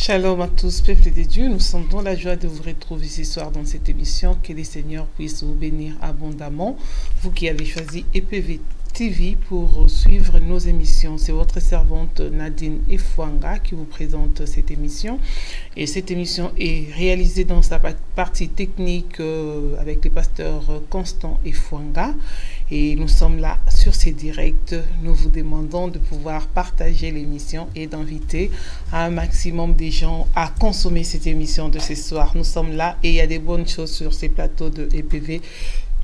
Shalom à tous, peuple de Dieu. Nous sommes dans la joie de vous retrouver ce soir dans cette émission. Que le Seigneur puisse vous bénir abondamment. Vous qui avez choisi EPV TV pour suivre nos émissions. C'est votre servante Nadine Efwanga qui vous présente cette émission. Et cette émission est réalisée dans sa partie technique avec le pasteur Constant Efwanga. Et nous sommes là sur ces directs. Nous vous demandons de pouvoir partager l'émission et d'inviter un maximum de gens à consommer cette émission de ce soir. Nous sommes là et il y a des bonnes choses sur ces plateaux de EPV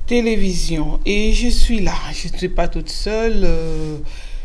Télévision. Et je suis là. Je ne suis pas toute seule.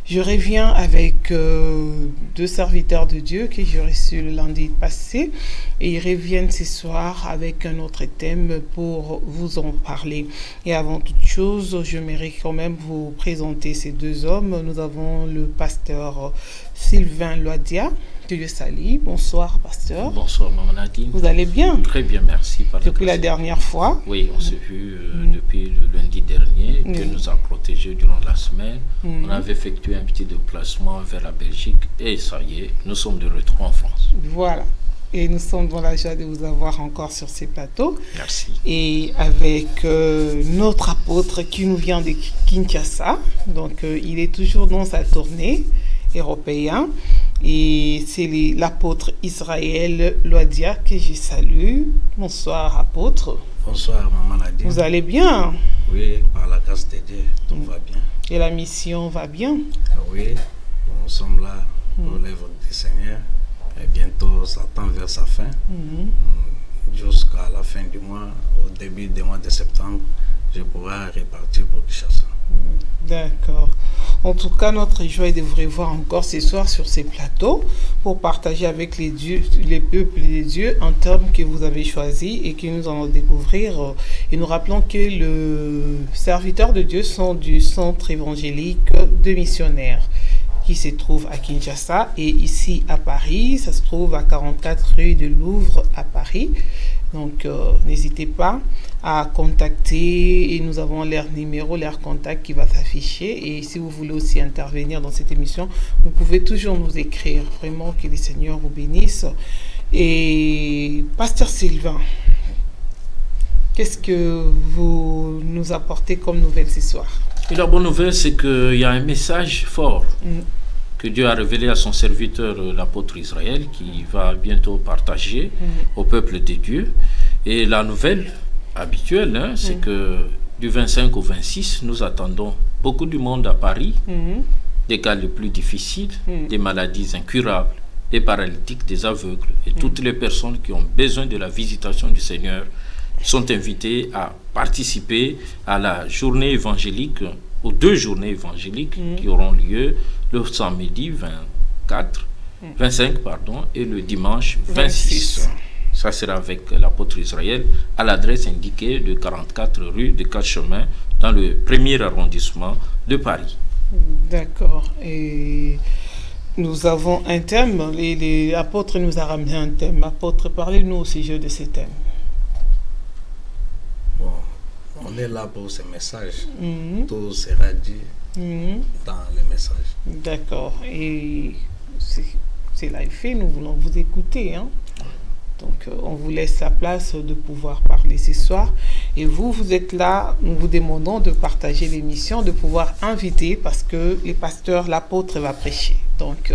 Je reviens avec deux serviteurs de Dieu que j'ai reçus le lundi passé et ils reviennent ce soir avec un autre thème pour vous en parler. Et avant toute chose, je mérite quand même vous présenter ces deux hommes. Nous avons le pasteur Sylvain Loadia. Dieu salue. Bonsoir, pasteur. Bonsoir, Maman Nadine. Vous allez bien? Très bien, merci. Depuis la dernière fois. Oui, on s'est vu depuis le lundi dernier. Dieu nous a protégés durant la semaine. On avait effectué un petit déplacement vers la Belgique et ça y est, nous sommes de retour en France. Voilà. Et nous sommes dans la joie de vous avoir encore sur ces plateaux. Merci. Et avec notre apôtre qui nous vient de Kinshasa. Donc, il est toujours dans sa tournée européenne. Et c'est l'apôtre Israël Loadia que je salue. Bonsoir, apôtre. Bonsoir, Maman Nadine. Vous allez bien? Oui, par la grâce de Dieu, tout va bien. Et la mission va bien? Oui, nous sommes là pour l'œuvre du Seigneur. Et bientôt, ça tend vers sa fin. Jusqu'à la fin du mois, au début du mois de septembre, je pourrai repartir pour Kinshasa. D'accord. En tout cas, notre joie est de vous revoir encore ce soir sur ces plateaux pour partager avec les peuples des dieux un thème que vous avez choisi et que nous allons découvrir. Et nous rappelons que les serviteurs de Dieu sont du centre évangélique de missionnaires qui se trouve à Kinshasa et ici à Paris. Ça se trouve à 44 rue de Louvre à Paris. Donc, n'hésitez pas à contacter et nous avons leur numéro, leur contact qui va s'afficher. Et si vous voulez aussi intervenir dans cette émission, vous pouvez toujours nous écrire. Vraiment, que le Seigneur vous bénisse. Et Pasteur Sylvain, qu'est-ce que vous nous apportez comme nouvelle ce soir? Et la bonne nouvelle, c'est qu'il y a un message fort que Dieu a révélé à son serviteur, l'apôtre Israël, qui va bientôt partager au peuple de Dieu. Et la nouvelle habituelle, c'est que du 25 au 26, nous attendons beaucoup du monde à Paris, des cas les plus difficiles, des maladies incurables, des paralytiques, des aveugles, et toutes les personnes qui ont besoin de la visitation du Seigneur sont invitées à participer à la journée évangélique, aux 2 journées évangéliques qui auront lieu le samedi 25 et le dimanche 26. Ça sera avec l'apôtre Israël à l'adresse indiquée de 44 rue de 4 chemins dans le 1er arrondissement de Paris. D'accord. Et nous avons un thème. L'apôtre nous a ramené un thème. Apôtre, parlez-nous au sujet de ce thème. Bon, on est là pour ce message. Tout sera dit dans le message. D'accord. Et c'est là fait, nous voulons vous écouter. Donc, on vous laisse la place de pouvoir parler ce soir. Et vous, vous êtes là, nous vous demandons de partager l'émission, de pouvoir inviter parce que les pasteurs, l'apôtre va prêcher. Donc,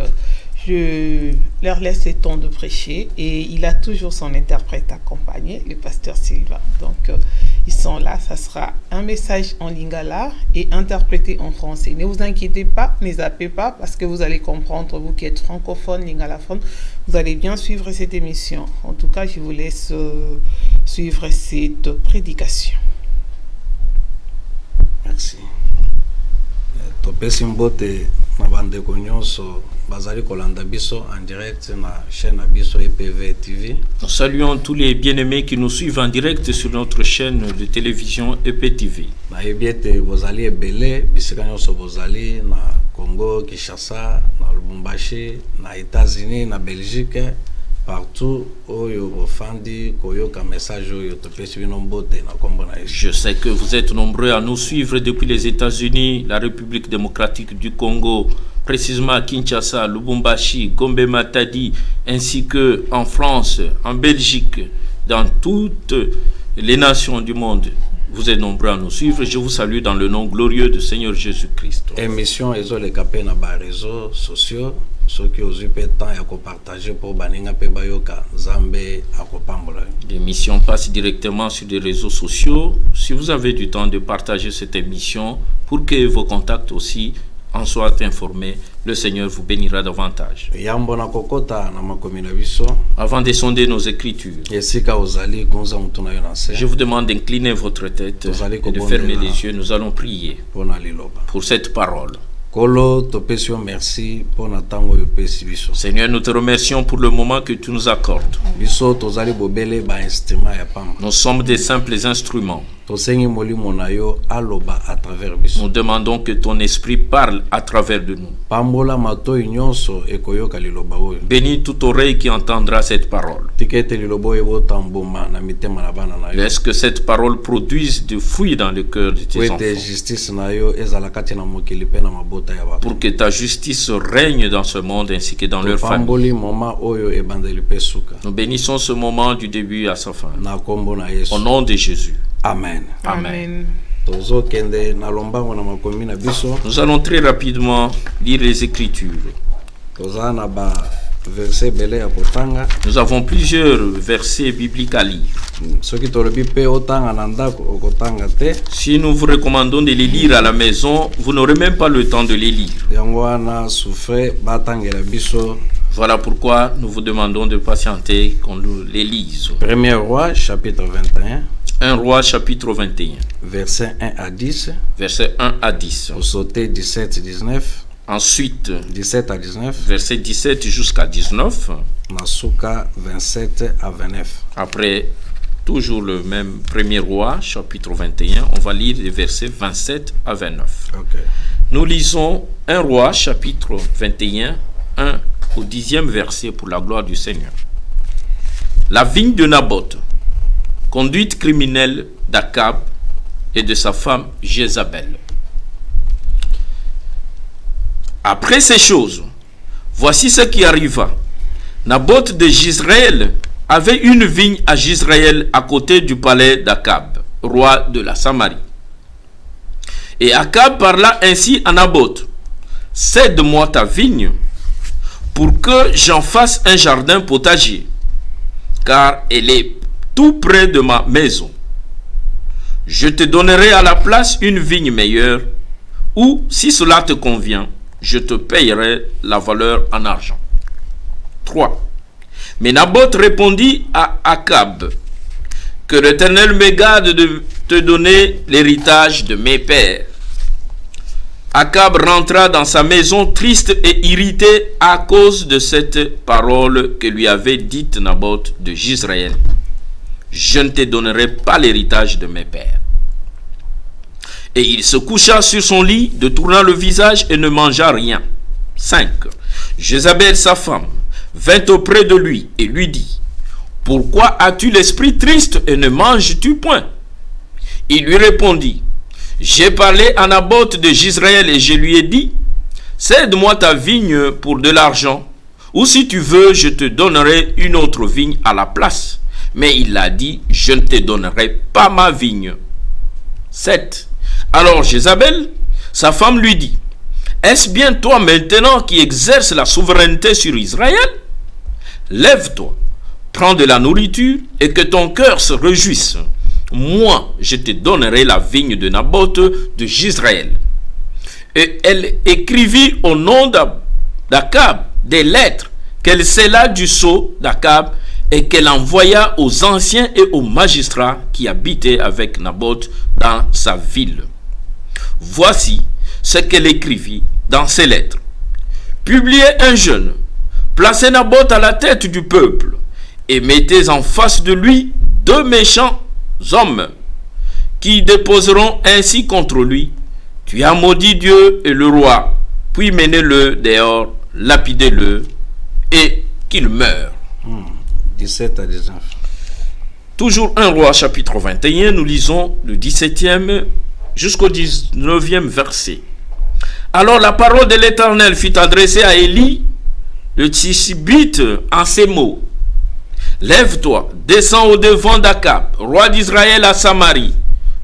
je leur laisse le temps de prêcher et il a toujours son interprète accompagné, le pasteur Sylvain. Donc, ils sont là, ça sera un message en lingala et interprété en français. Ne vous inquiétez pas, ne zappez pas parce que vous allez comprendre, vous qui êtes francophone, lingalaphone, vous allez bien suivre cette émission. En tout cas, je vous laisse suivre cette prédication. Merci. Topesi mbote na bandeko nyonso bazali kolanda biso en direct na chaîne biso EPV TV. Nous saluons tous les bien-aimés qui nous suivent en direct sur notre chaîne de télévision EPV TV. Na ebiete bozali ebele bisika nyonso bozali na Congo, Kinshasa, na Lubumbashi, na États-Unis, na Belgique, partout où je sais que vous êtes nombreux à nous suivre depuis les États-Unis, la République démocratique du Congo, précisément à Kinshasa, Lubumbashi, Gombe Matadi, ainsi que en France, en Belgique, dans toutes les nations du monde. Vous êtes nombreux à nous suivre. Je vous salue dans le nom glorieux du Seigneur Jésus-Christ. Émission ezo le capé na ba réseaux sociaux, ceux qui osent peut temps à partager pour baninga pe bayoka Zambé à kopambola. L'émission passe directement sur les réseaux sociaux. Si vous avez du temps de partager cette émission pour que vos contacts aussi en soient informés, le Seigneur vous bénira davantage. Avant de sonder nos écritures, je vous demande d'incliner votre tête et de fermer les yeux. Nous allons prier pour cette parole. Seigneur, nous te remercions pour le moment que tu nous accordes. Nous sommes des simples instruments. Nous demandons que ton esprit parle à travers de nous. Bénis toute oreille qui entendra cette parole. Laisse que cette parole produise du fruit dans le cœur de tes enfants. Pour que ta justice règne dans ce monde ainsi que dans leur famille. Nous bénissons ce moment du début à sa fin. Au nom de Jésus. Amen. Amen. Nous allons très rapidement lire les Écritures. Nous avons plusieurs versets bibliques à lire. Si nous vous recommandons de les lire à la maison, vous n'aurez même pas le temps de les lire. Voilà pourquoi nous vous demandons de patienter qu'on les lise. 1er Roi, chapitre 21. 1 Roi, chapitre 21. Verset 1 à 10. Verset 1 à 10. Au sauté 17-19. Ensuite, 17 à 19. Verset 17 jusqu'à 19. Nasuka 27 à 29. Après, toujours le même 1er Roi, chapitre 21, on va lire les versets 27 à 29. Okay. Nous lisons 1 Roi, chapitre 21, 1 au 10e verset pour la gloire du Seigneur. La vigne de Naboth, conduite criminelle d'Akab et de sa femme Jézabel. Après ces choses, voici ce qui arriva. Naboth de Jizréel avait une vigne à Jizréel à côté du palais d'Akab, roi de la Samarie. Et Akab parla ainsi à Naboth: cède-moi ta vigne pour que j'en fasse un jardin potager, car elle est tout près de ma maison. Je te donnerai à la place une vigne meilleure, ou, si cela te convient, je te payerai la valeur en argent. 3. Mais Naboth répondit à Akab: que l'Éternel me garde de te donner l'héritage de mes pères. Akab rentra dans sa maison triste et irrité à cause de cette parole que lui avait dite Naboth de Jizréel: je ne te donnerai pas l'héritage de mes pères. Et il se coucha sur son lit, détourna le visage et ne mangea rien. 5. Jézabel, sa femme, vint auprès de lui et lui dit: pourquoi as-tu l'esprit triste et ne manges-tu point? Il lui répondit: j'ai parlé à Naboth de Jizréel et je lui ai dit: cède-moi ta vigne pour de l'argent, ou si tu veux, je te donnerai une autre vigne à la place. Mais il a dit: je ne te donnerai pas ma vigne. 7. Alors Jézabel, sa femme, lui dit: est-ce bien toi maintenant qui exerces la souveraineté sur Israël? Lève-toi, prends de la nourriture et que ton cœur se réjouisse. Moi, je te donnerai la vigne de Naboth de Jizréel. Et elle écrivit au nom d'Akab des lettres qu'elle scella du sceau d'Akab et qu'elle envoya aux anciens et aux magistrats qui habitaient avec Naboth dans sa ville. Voici ce qu'elle écrivit dans ces lettres. Publiez un jeûne, placez Naboth à la tête du peuple et mettez en face de lui 2 méchants hommes qui déposeront ainsi contre lui: tu as maudit Dieu et le roi, puis menez-le dehors, lapidez-le et qu'il meure. 17 à 19. Toujours 1 Roi chapitre 21, nous lisons le 17e jusqu'au 19e verset. Alors la parole de l'Éternel fut adressée à Élie, le Tishbite, en ces mots. Lève-toi, descends au-devant d'Akab, roi d'Israël à Samarie.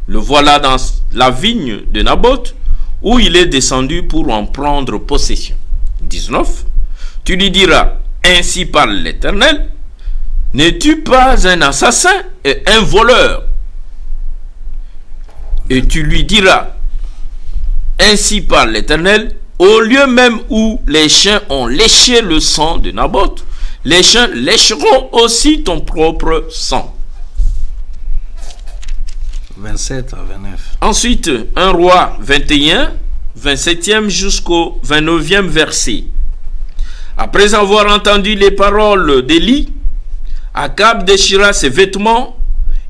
Le voilà dans la vigne de Naboth, où il est descendu pour en prendre possession. 19. Tu lui diras, ainsi parle l'Éternel, n'es-tu pas un assassin et un voleur? Et tu lui diras, ainsi parle l'Éternel, au lieu même où les chiens ont léché le sang de Naboth, les chiens lécheront aussi ton propre sang. 27 à 29. Ensuite, 1 Roi 21, 27e jusqu'au 29e verset. Après avoir entendu les paroles d'Élie, Akab déchira ses vêtements,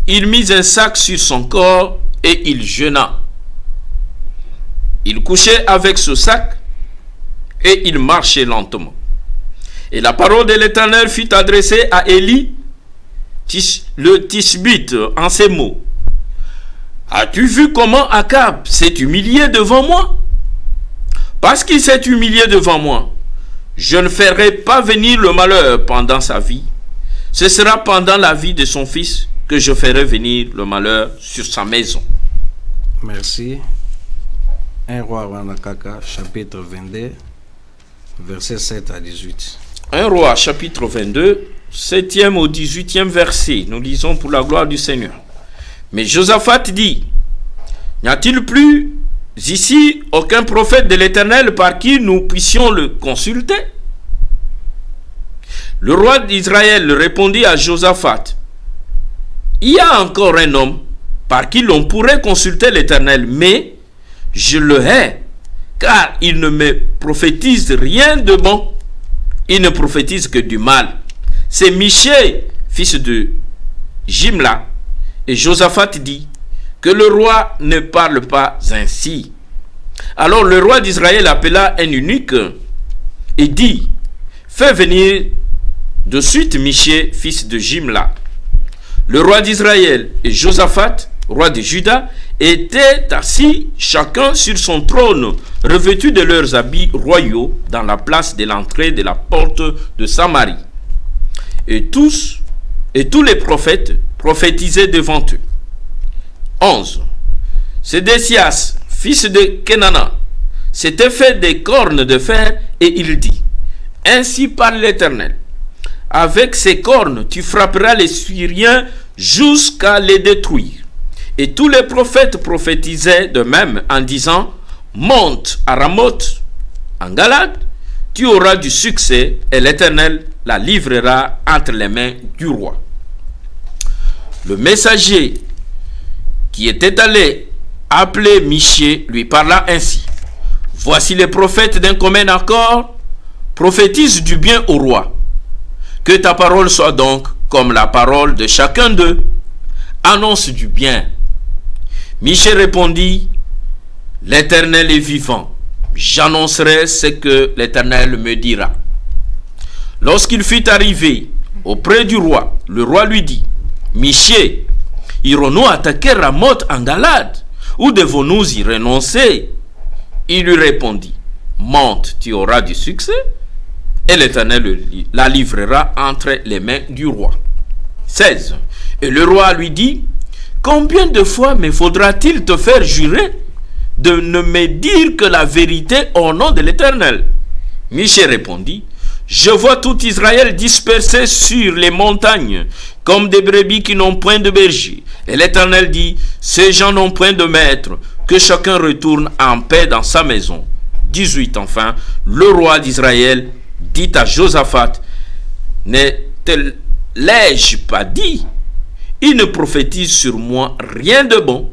il mit un sac sur son corps et il jeûna. Il couchait avec ce sac et il marchait lentement. Et la parole de l'Éternel fut adressée à Élie, le Tishbite, en ces mots. As-tu vu comment Akab s'est humilié devant moi? Parce qu'il s'est humilié devant moi, je ne ferai pas venir le malheur pendant sa vie. Ce sera pendant la vie de son fils que je ferai venir le malheur sur sa maison. Merci. 1 Roi Wanakaka, chapitre 22, versets 7 à 18. 1 Roi, chapitre 22, 7e au 18e verset. Nous lisons pour la gloire du Seigneur. Mais Josaphat dit, n'y a-t-il plus ici aucun prophète de l'Éternel par qui nous puissions le consulter? Le roi d'Israël répondit à Josaphat, il y a encore un homme par qui l'on pourrait consulter l'Éternel, mais je le hais, car il ne me prophétise rien de bon, il ne prophétise que du mal. C'est Michée, fils de Jimla. Et Josaphat dit, que le roi ne parle pas ainsi. Alors le roi d'Israël appela un eunuque et dit, fais venir de suite Michée, fils de Jimla. Le roi d'Israël et Josaphat, roi de Juda, étaient assis chacun sur son trône, revêtus de leurs habits royaux, dans la place de l'entrée de la porte de Samarie. Et tous les prophètes prophétisaient devant eux. 11. Sédécias, fils de Kenana, s'était fait des cornes de fer et il dit, ainsi parle l'Éternel, avec ces cornes tu frapperas les Syriens jusqu'à les détruire. Et tous les prophètes prophétisaient de même en disant, monte à Ramoth, en Galade, tu auras du succès et l'Éternel la livrera entre les mains du roi. Le messager qui était allé appeler Michée lui parla ainsi. Voici les prophètes d'un commun accord, prophétisent du bien au roi. Que ta parole soit donc comme la parole de chacun d'eux. Annonce du bien. Michée répondit, l'Éternel est vivant. J'annoncerai ce que l'Éternel me dira. Lorsqu'il fut arrivé auprès du roi, le roi lui dit, Michée, irons-nous attaquer Ramoth en Galade, ou devons-nous y renoncer? Il lui répondit, monte, tu auras du succès, et l'Éternel la livrera entre les mains du roi. 16. Et le roi lui dit, combien de fois me faudra-t-il te faire jurer de ne me dire que la vérité au nom de l'Éternel? Michée répondit, je vois tout Israël dispersé sur les montagnes, comme des brebis qui n'ont point de berger. Et l'Éternel dit, ces gens n'ont point de maître, que chacun retourne en paix dans sa maison. 18. Enfin, le roi d'Israël dit à Josaphat, ne te l'ai-je pas dit? Il ne prophétise sur moi rien de bon,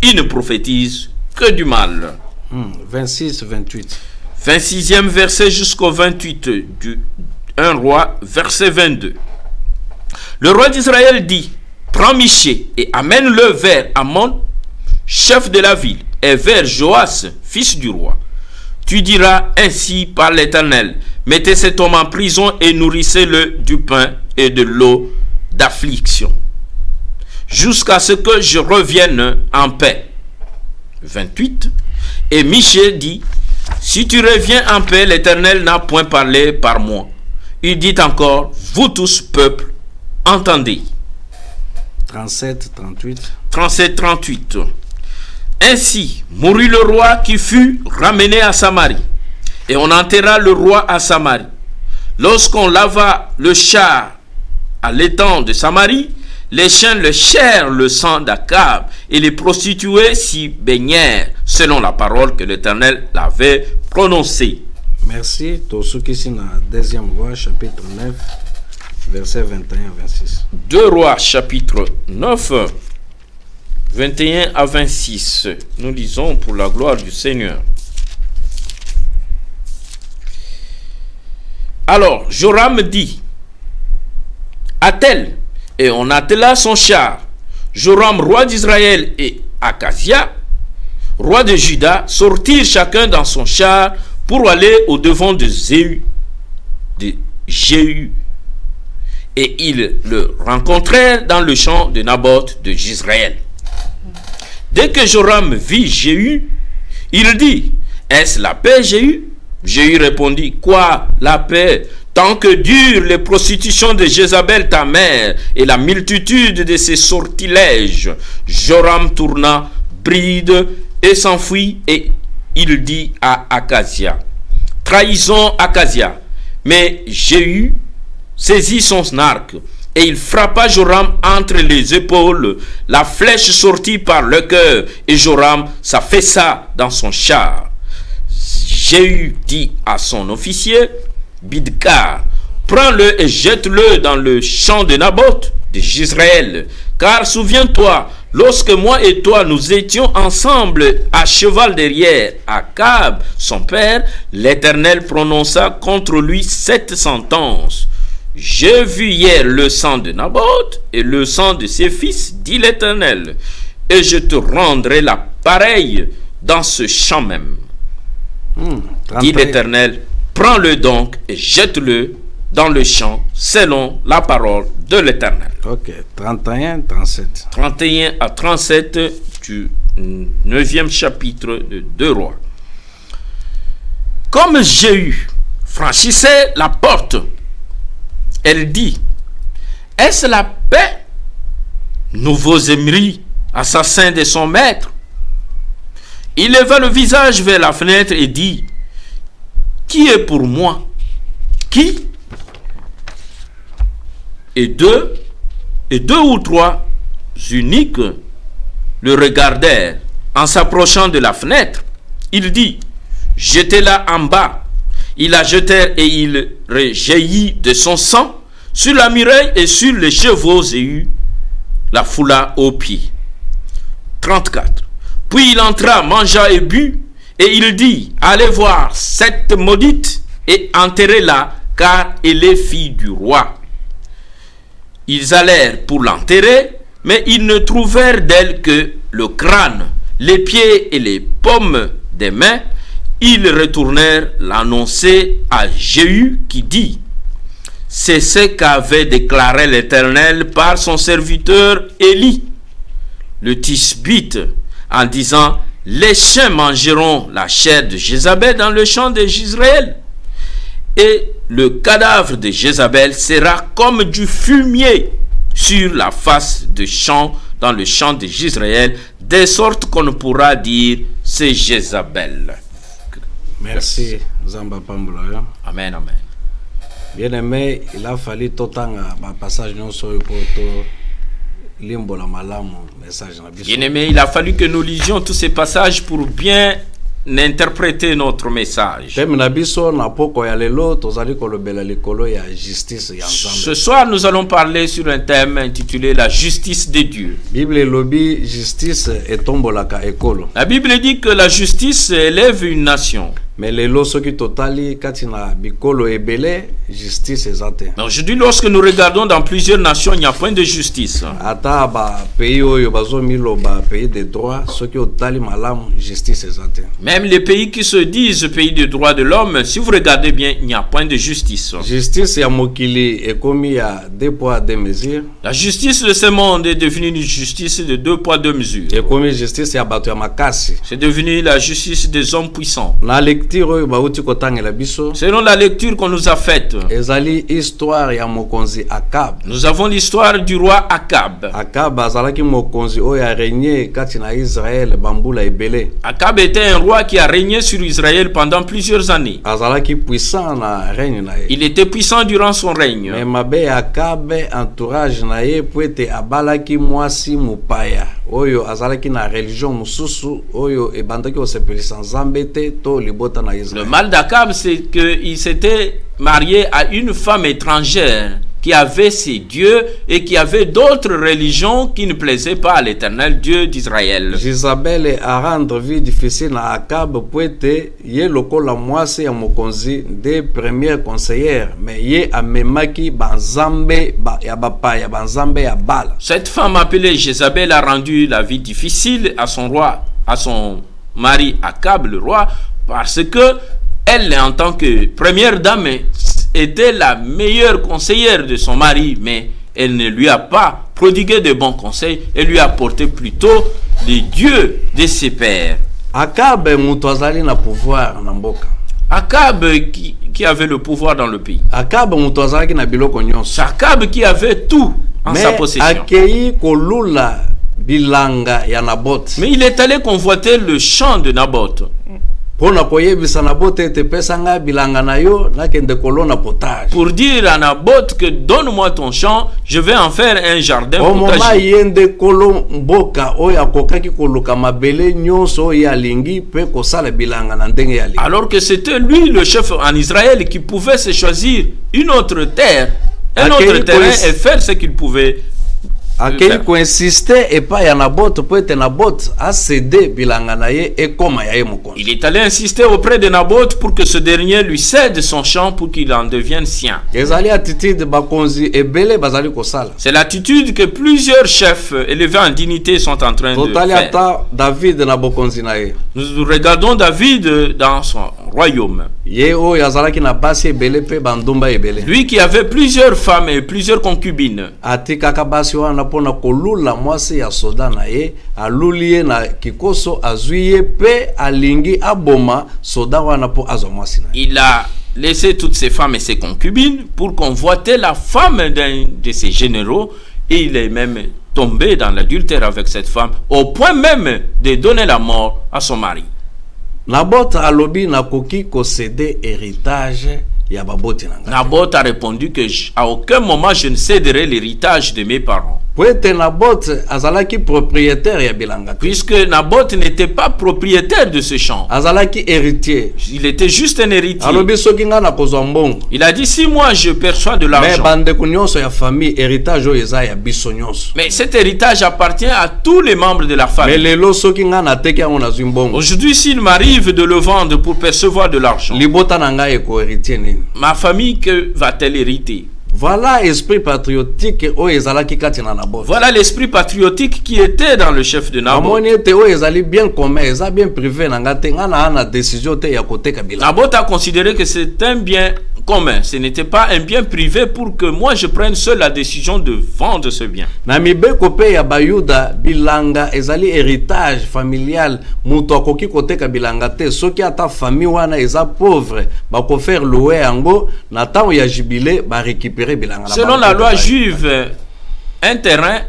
il ne prophétise que du mal. 26, 28. 26e verset jusqu'au 28 du 1 roi, verset 22. Le roi d'Israël dit, prends Michée et amène-le vers Amon, chef de la ville, et vers Joas, fils du roi. Tu diras ainsi par l'Éternel, mettez cet homme en prison et nourrissez-le du pain et de l'eau d'affliction, jusqu'à ce que je revienne en paix. 28. Et Michée dit, si tu reviens en paix, l'Éternel n'a point parlé par moi. Il dit encore, vous tous, peuple, entendez. 37, 38. 37, 38. Ainsi mourut le roi qui fut ramené à Samarie, et on enterra le roi à Samarie. Lorsqu'on lava le char à l'étang de Samarie, les chiens léchèrent le sang d'Akab, et les prostituées s'y baignèrent, selon la parole que l'Éternel avait prononcée. Merci. Tosuki sina deuxième roi, chapitre 9, versets 21 à 26. 2 Rois, chapitre 9, 21 à 26. Nous lisons pour la gloire du Seigneur. Alors, Joram dit, attelle, et on attela son char. Joram, roi d'Israël, et Akazia, roi de Juda, sortirent chacun dans son char pour aller au devant de Jéhu. Et ils le rencontrèrent dans le champ de Naboth de Jizréel. Dès que Joram vit Jéhu, il dit, est-ce la paix, Jéhu? Jéhu répondit, quoi, la paix? Tant que durent les prostitutions de Jézabel ta mère et la multitude de ses sortilèges. Joram tourna bride et s'enfuit, et il dit à Akazia, trahison Akazia. Mais Jéhu saisit son arc, et il frappa Joram entre les épaules. La flèche sortit par le cœur, et Joram s'affaissa dans son char. Jéhu dit à son officier, Bidkar, prends-le et jette-le dans le champ de Naboth de Jizréel. Car souviens-toi, lorsque moi et toi nous étions ensemble à cheval derrière Akab, son père, l'Éternel prononça contre lui cette sentence. J'ai vu hier le sang de Naboth et le sang de ses fils, dit l'Éternel, et je te rendrai la pareille dans ce champ même. Dit l'Éternel, prends-le donc et jette-le dans le champ selon la parole de l'Éternel. Ok, 31, 37. 31 à 37 du 9e chapitre de 2 Rois. Comme Jéhu franchissait la porte, elle dit, est-ce la paix? Nouveaux émeris, assassin de son maître. Il leva le visage vers la fenêtre et dit, qui est pour moi? Qui? Et deux ou trois eunuques le regardèrent en s'approchant de la fenêtre. Il dit, jetez-la en bas. Ils la jetèrent et il rejaillit de son sang sur la muraille et sur les chevaux et eut la foula aux pieds. 34. Puis il entra, mangea et but, et il dit, allez voir cette maudite et enterrez-la, car elle est fille du roi. Ils allèrent pour l'enterrer, mais ils ne trouvèrent d'elle que le crâne, les pieds et les paumes des mains. Ils retournèrent l'annoncer à Jéhu qui dit, c'est ce qu'avait déclaré l'Éternel par son serviteur Élie, le Tisbite, en disant, les chiens mangeront la chair de Jézabel dans le champ de Jizréel, et le cadavre de Jézabel sera comme du fumier sur la face de champ dans le champ de Jizréel, de sorte qu'on ne pourra dire c'est Jézabel. Merci, Zamba Pambula. Amen, amen. Bien aimé, il a fallu tout le temps un passage non sur pour bien aimé, il a fallu que nous lisions tous ces passages pour bien interpréter notre message. Ce soir, nous allons parler sur un thème intitulé la justice de Dieu. La Bible dit que la justice élève une nation. Mais les lois qui totali katina bikolo ebele justice ezate. Aujourd'hui, lorsque nous regardons dans plusieurs nations, il n'y a point de justice. Ata ba pays oyo bazomilo ba pays de droit, ceux qui totali malam justice ezate. Même les pays qui se disent pays de droits de l'homme, si vous regardez bien, il n'y a point de justice. Justice ya mokili ekomi ya deux poids deux mesures. La justice de ce monde est devenue une justice de deux poids deux mesures. Ekomi justice ya bato ya makasi. C'est devenu la justice des hommes puissants. Na lecture lecture bauti kotangela biso, selon la lecture qu'on nous a faite, ezali histoire ya mokonzi Akab. nous avons l'histoire du roi Akab. Akab azalaki mokonzi oyo a régné kati na Israël bambula ebele. Akab était un roi qui a régné sur Israël pendant plusieurs années. Azalaki puissant na règne na ye. Il était puissant durant son règne. Mais mabe Akab entourage na ye puete abalaki mwasi mupaya oyo azalaki na religion mususu oyo ebandaki osepelisa nzambe te to libota na Israël. Le mal d'Akab, c'est qu'il s'était marié à une femme étrangère qui avait ses dieux et qui avait d'autres religions qui ne plaisaient pas à l'Éternel Dieu d'Israël. Jézabel a rendre vie difficile à Akab puete ye lokola mwasi ya mokonzi des premières conseillères, mais ye amemaki banzambe ya bapaya banzambe ya Bala. Cette femme appelée Jézabel a rendu la vie difficile à son roi, à son mari Akab le roi, parce que elle, en tant que première dame, était la meilleure conseillère de son mari, mais elle ne lui a pas prodigué de bons conseils, elle lui a apporté plutôt les dieux de ses pères. Akab mutu azali na pouvoir na mboka. Akab qui avait le pouvoir dans le pays. Akab mutu azalaki na biloko nyonso. Akab qui avait tout en sa possession. Akei kolula bilanga ya Naboth. Mais il est allé convoiter le champ de Naboth. Pour dire à Naboth que donne-moi ton champ, je vais en faire un jardin potager. Alors que c'était lui le chef en Israël qui pouvait se choisir une autre terre, un autre terrain et faire ce qu'il pouvait. Akei ko insister et pas ya Naboth pour être Naboth a cédé bilanga na ye et comme ya mokonzi. Il est allé insister auprès de Naboth pour que ce dernier lui cède son champ pour qu'il en devienne sien. Ezali attitude bakonzi ebele bazali ko sala. C'est l'attitude que plusieurs chefs élevés en dignité sont en train de faire. David na bokonzi na ye. Nous regardons David dans son royaume. Ye o yazalaki na basi ebele pe bandumba ebele. Lui qui avait plusieurs femmes et plusieurs concubines. Atikaka basi wana pona kolula mwasi ya soda na ye alulie na kikoso azuye pe alingi aboma soda wana po azwa mwasi na ye. Il a laissé toutes ses femmes et ses concubines pour convoiter la femme d'un de ses généraux et il est même tombé dans l'adultère avec cette femme au point même de donner la mort à son mari. Naboth alobi nakoki ko céder héritage ya baboti na ngai. Naboth a répondu que à aucun moment je ne céderai l'héritage de mes parents. Naboth azalaki propriétaire ya bilanga. Puisque Naboth n'était pas propriétaire de ce champ. Azalaki héritier. Il était juste un héritier. Alobi soki nga na kozwa mbongo. Il a dit si moi je perçois de l'argent. Mais bandeko nyonso ya famille héritage oyo eza ya biso nyonso. Mais cet héritage appartient à tous les membres de la famille. Mais lelo soki nga na teki yango na zimbongo. Aujourd'hui s'il m'arrive de le vendre pour percevoir de l'argent. Libota na ngai ko héritier nini? Ma famille que va-t-elle hériter? Voilà l'esprit patriotique o ezalaki kati na Naboth. Voilà l'esprit patriotique qui était dans le chef de Naboth. Amoni te o ezali bien commun, eza bien privé na ngate ngana na décision te ya koteka bilanga. Naboth a considéré que c'est un bien commun, ce n'était pas un bien privé pour que moi je prenne seul la décision de vendre ce bien. Na mibeko pe ya bayuda bilanga ezali héritage familial, muto akoki koteka bilanga te soki ata famille wana eza pauvre, bako faire louer yango na temps ya jubilé ba récupérer. Selon la loi juive, un terrain,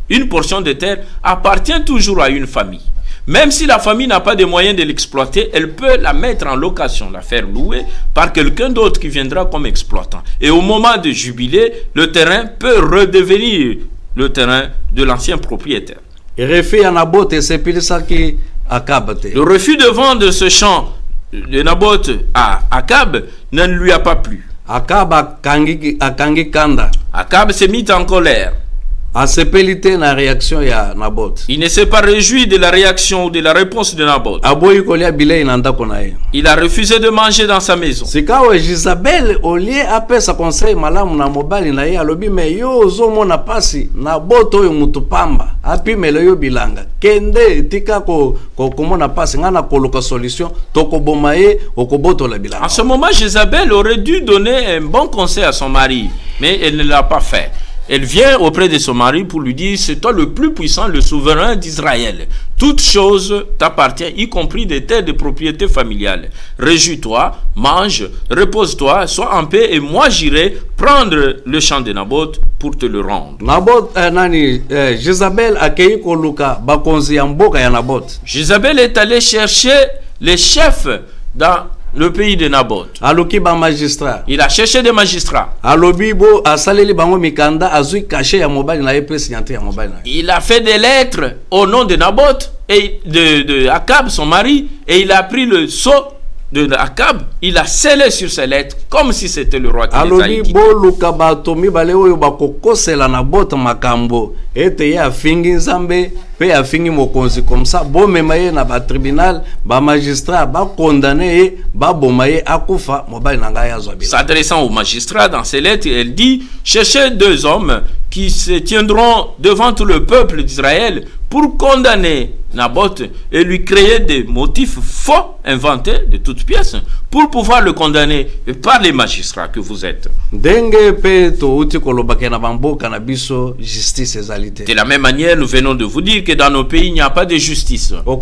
une portion de terre appartient toujours à une famille. Même si la famille n'a pas de moyens de l'exploiter, elle peut la mettre en location, la faire louer par quelqu'un d'autre qui viendra comme exploitant. Et au moment de jubilé, le terrain peut redevenir le terrain de l'ancien propriétaire. Le refus de vendre ce champ de Naboth à Akab ne lui a pas plu. Akab s'est mis en colère. na réaction ya Naboth. Il ne s'est pas réjoui de la réaction ou de la réponse de Naboth. Il a refusé de manger dans sa maison. Jézabel olie apesa conseil malamu na mobali na ye alobi me yo ozomona pasi Naboth oyo mutu pamba apimele yo bilanga kende tika komona pasi ngana koluka solution tokoboma ye okobotola bilanga. En ce moment Jézabel aurait dû donner un bon conseil à son mari, mais elle ne l'a pas fait. Elle vient auprès de son mari pour lui dire, c'est toi le plus puissant, le souverain d'Israël. Toute chose t'appartient, y compris des terres de propriété familiale. Réjouis-toi, mange, repose-toi, sois en paix, et moi j'irai prendre le champ de Naboth pour te le rendre. Jézabel accueilli koluka bakonzi ya mboka ya Naboth. Jézabel est allé chercher les chefs dans le pays de Naboth. Aloki ba magistrat. Il a cherché des magistrats. Alobibo asaleli bango mikanda azui caché ya mobile na epre signature ya mobile na. Il a fait des lettres au nom de Naboth et de Akab, son mari, et il a pris le sceau de Akab, il a scellé sur ses lettres comme si c'était le roi qui les a édictés. Luka batomi bale oyo bakokosela Naboth makambo ete ya fingi nzambe pe ya fingi mokonzi comme ça bo memaye na ba tribunal ba magistrat ba condamné ba bomaye akufa mobile nanga ya zwa bila. S'adressant au magistrat dans ses lettres, elle dit: cherchez 2 hommes qui se tiendront devant tout le peuple d'Israël pour condamner Naboth et lui créer des motifs faux inventés de toutes pièces pour pouvoir le condamner par les magistrats que vous êtes. De la même manière, nous venons de vous dire que dans nos pays, il n'y a pas de justice. Vous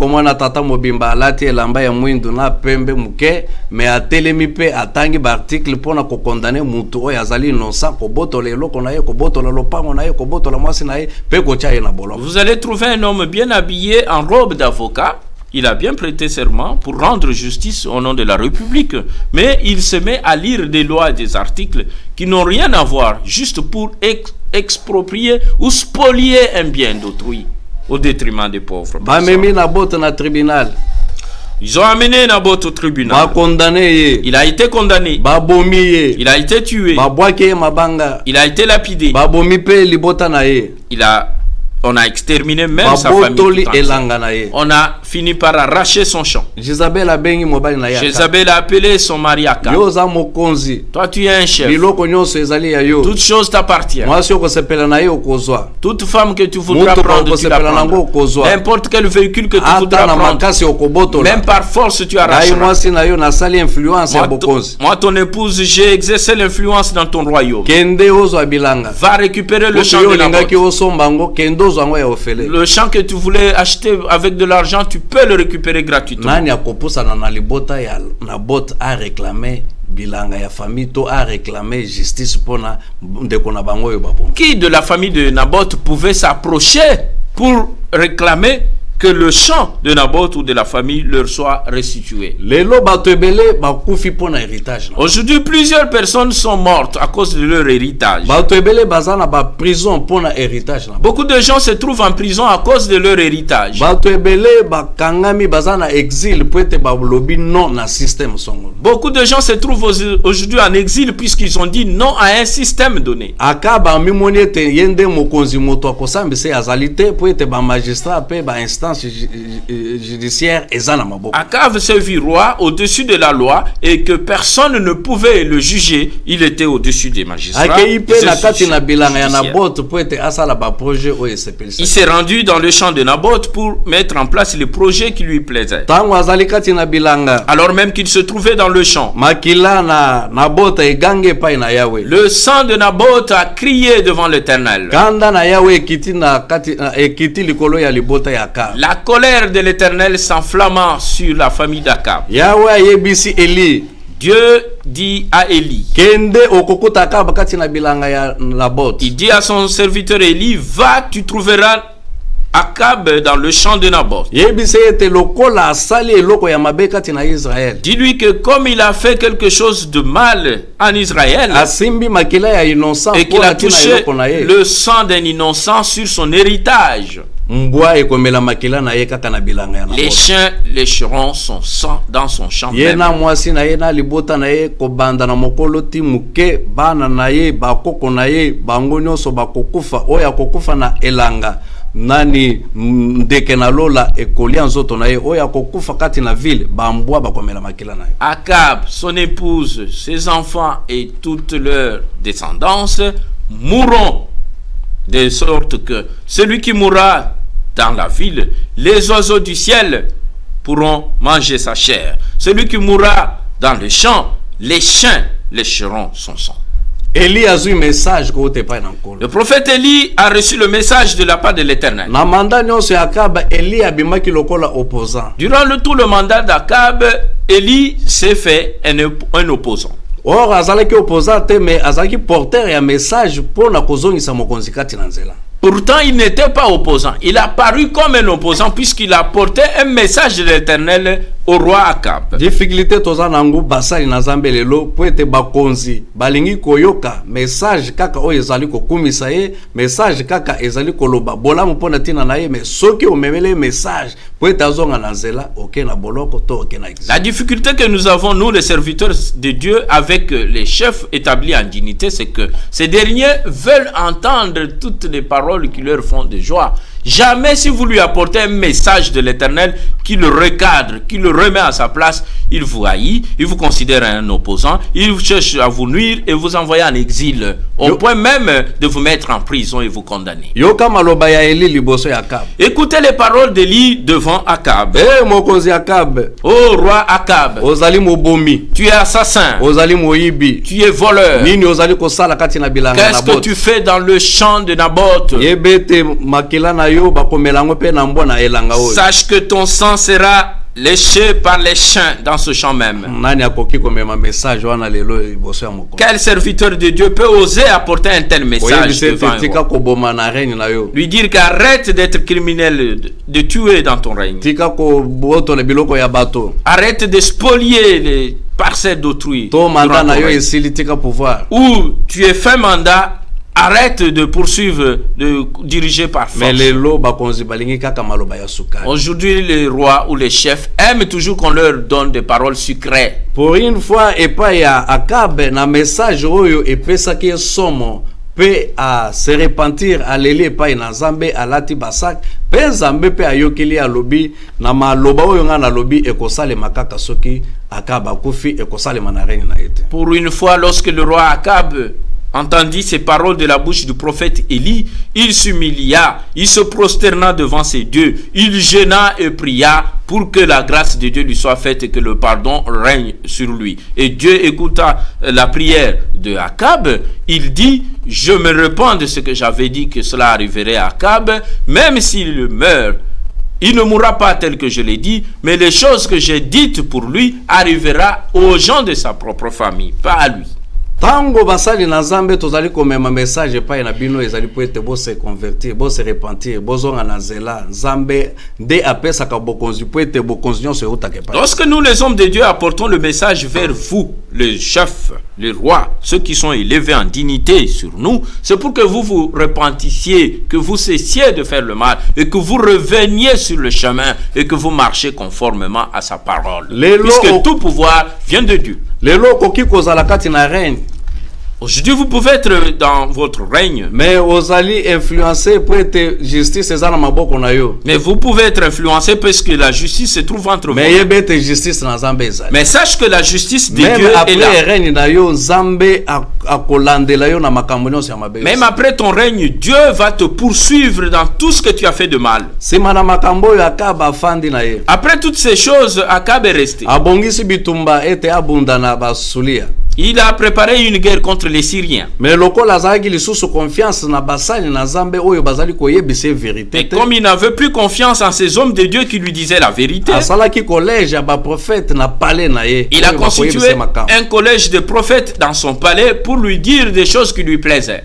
allez trouver un homme bien habillé en robe d'avocat. Il a bien prêté serment pour rendre justice au nom de la République, mais il se met à lire des lois et des articles qui n'ont rien à voir, juste pour exproprier ou spolier un bien d'autrui au détriment des pauvres. Ils ont amené Naboth au tribunal. Il a été condamné. Il a été tué. Il a été lapidé. On a exterminé même sa famille. On a fini par arracher son champ. Jézabel a appelé son mari Akab. Toi tu es un chef. Toute chose t'appartient. Toute femme que tu voudras prendre, tu la prendras. N'importe quel véhicule que tu voudras prendre, même par force tu arracheras. Moi ton épouse, j'ai exercé l'influence dans ton royaume. Va récupérer le champ de Naboth. Le champ que tu voulais acheter avec de l'argent, tu peux le récupérer gratuitement. Naboth a réclamé bilanga ya famille to a réclamé justice pona ndeko na bango yo babon. Qui de la famille de Naboth pouvait s'approcher pour réclamer que le champ de Naboth ou de la famille leur soit restitué? Aujourd'hui, plusieurs personnes sont mortes à cause de leur héritage. Beaucoup de gens se trouvent en prison à cause de leur héritage. Beaucoup de gens se trouvent aujourd'hui en exil puisqu'ils ont dit non à un système donné. Judiciaire Akab se vit roi au-dessus de la loi et que personne ne pouvait le juger. Il était au-dessus des magistrats. Il s'est rendu dans le champ de Naboth pour mettre en place les projets qui lui plaisaient. Alors même qu'il se trouvait dans le champ, le sang de Naboth a crié devant l'Éternel. La colère de l'Éternel s'enflamma sur la famille d'Akab. Dieu dit à Élie, il dit à son serviteur Élie, va, tu trouveras Akab dans le champ de Naboth. Dis-lui que comme il a fait quelque chose de mal en Israël et qu'il a touché le sang d'un innocent sur son héritage, les chiens lécheront son sang dans son champ même. Nani ndekenalola ekoli nzoto na ye oya kokufa kati na ville bambwa bakomela makila na ye. Akab, son épouse, ses enfants et toute leur descendance mourront, de sorte que celui qui mourra dans la ville, les oiseaux du ciel pourront manger sa chair. Celui qui mourra dans le champ, les chiens lécheront son sang. Eli a eu message ko te pa na nkolo. Le prophète Élie a reçu le message de la part de l'Éternel. Na mandat nyonso ya Akab, Eli abimaki lokola opposant. Durant tout le mandat d'Akab, Élie s'est fait un opposant. Or azalaki opposant te, mais azalaki porteur ya message pour na kozongisa mokonzi kati na nzela. Pourtant, il n'était pas opposant. Il a paru comme un opposant puisqu'il a porté un message de l'Éternel au roi Akab. Difficulté toza nangu basali na Nzambe lelo po ete bakonzi balingi koyoka message kaka oyo ezali kokumisa ye, message kaka ezali koloba bolamu mpona tina na ye, mais soki omemele message po ete azonga na nzela oke na boloko to oke na exil. La difficulté que nous avons, nous les serviteurs de Dieu, avec les chefs établis en dignité, c'est que ces derniers veulent entendre toutes les paroles qui leur font de joie. Jamais si vous lui apportez un message de l'Éternel qui le recadre, qui le remet à sa place, il vous haït, il vous considère un opposant, il cherche à vous nuire et vous envoyer en exil, au point même de vous mettre en prison et vous condamner. Écoutez les paroles d'Élie devant Akab. Oh roi Akab, tu es assassin, tu es voleur. Qu'est-ce que tu fais dans le champ de Naboth? Sache que ton sang sera léché par les chiens dans ce champ même. Quel serviteur de Dieu peut oser apporter un tel message devant un roi? Lui dire qu'arrête d'être criminel, de tuer dans ton règne. Arrête de spolier les parcelles d'autrui. Ou tu es fait mandat. Arrête de poursuivre, de diriger par force. Aujourd'hui, les rois ou les chefs aiment toujours qu'on leur donne des paroles sucrées. Pour une fois, et pas ya Akab na message oyo et pesaki somo pe a se repentir à l'élé pa na Nzambe alati basak pe Nzambe pe ayokeli alobi na maloba oyo nga na lobi ekosale makaka soki Akab akufi ekosale manareni na ete. Pour une fois, lorsque le roi Akab entendit ces paroles de la bouche du prophète Élie, il s'humilia, il se prosterna devant ses dieux, il jeûna et pria pour que la grâce de Dieu lui soit faite et que le pardon règne sur lui. Et Dieu écouta la prière de Akab. Il dit: je me repens de ce que j'avais dit que cela arriverait à Akab, même s'il meurt. Il ne mourra pas tel que je l'ai dit, mais les choses que j'ai dites pour lui arrivera aux gens de sa propre famille, pas à lui. Tango basali na Nzambe tozali komema message pa na bino ezali po ete bo se convertir, bo se repentir, bozonga na nzela. Nzambe nde apesa ka bokonzi po ete bokonzi nyonso eutake pa. Lorsque nous les hommes de Dieu apportons le message vers vous, les chefs, les rois, ceux qui sont élevés en dignité sur nous, c'est pour que vous vous repentissiez, que vous cessiez de faire le mal et que vous reveniez sur le chemin et que vous marchiez conformément à sa parole. Puisque tout pouvoir vient de Dieu. Aujourd'hui, vous pouvez être dans votre règne. Mais vous pouvez être influencé parce que la justice se trouve entre vous. Mais sache que la justice de Dieu est là. Même après ton règne, Dieu va te poursuivre dans tout ce que tu as fait de mal. Après toutes ces choses, Akab est resté. Il a préparé une guerre contre les Syriens. Mais et comme il n'avait plus confiance en ces hommes de Dieu qui lui disaient la vérité, il a constitué un collège de prophètes dans son palais pour lui dire des choses qui lui plaisaient.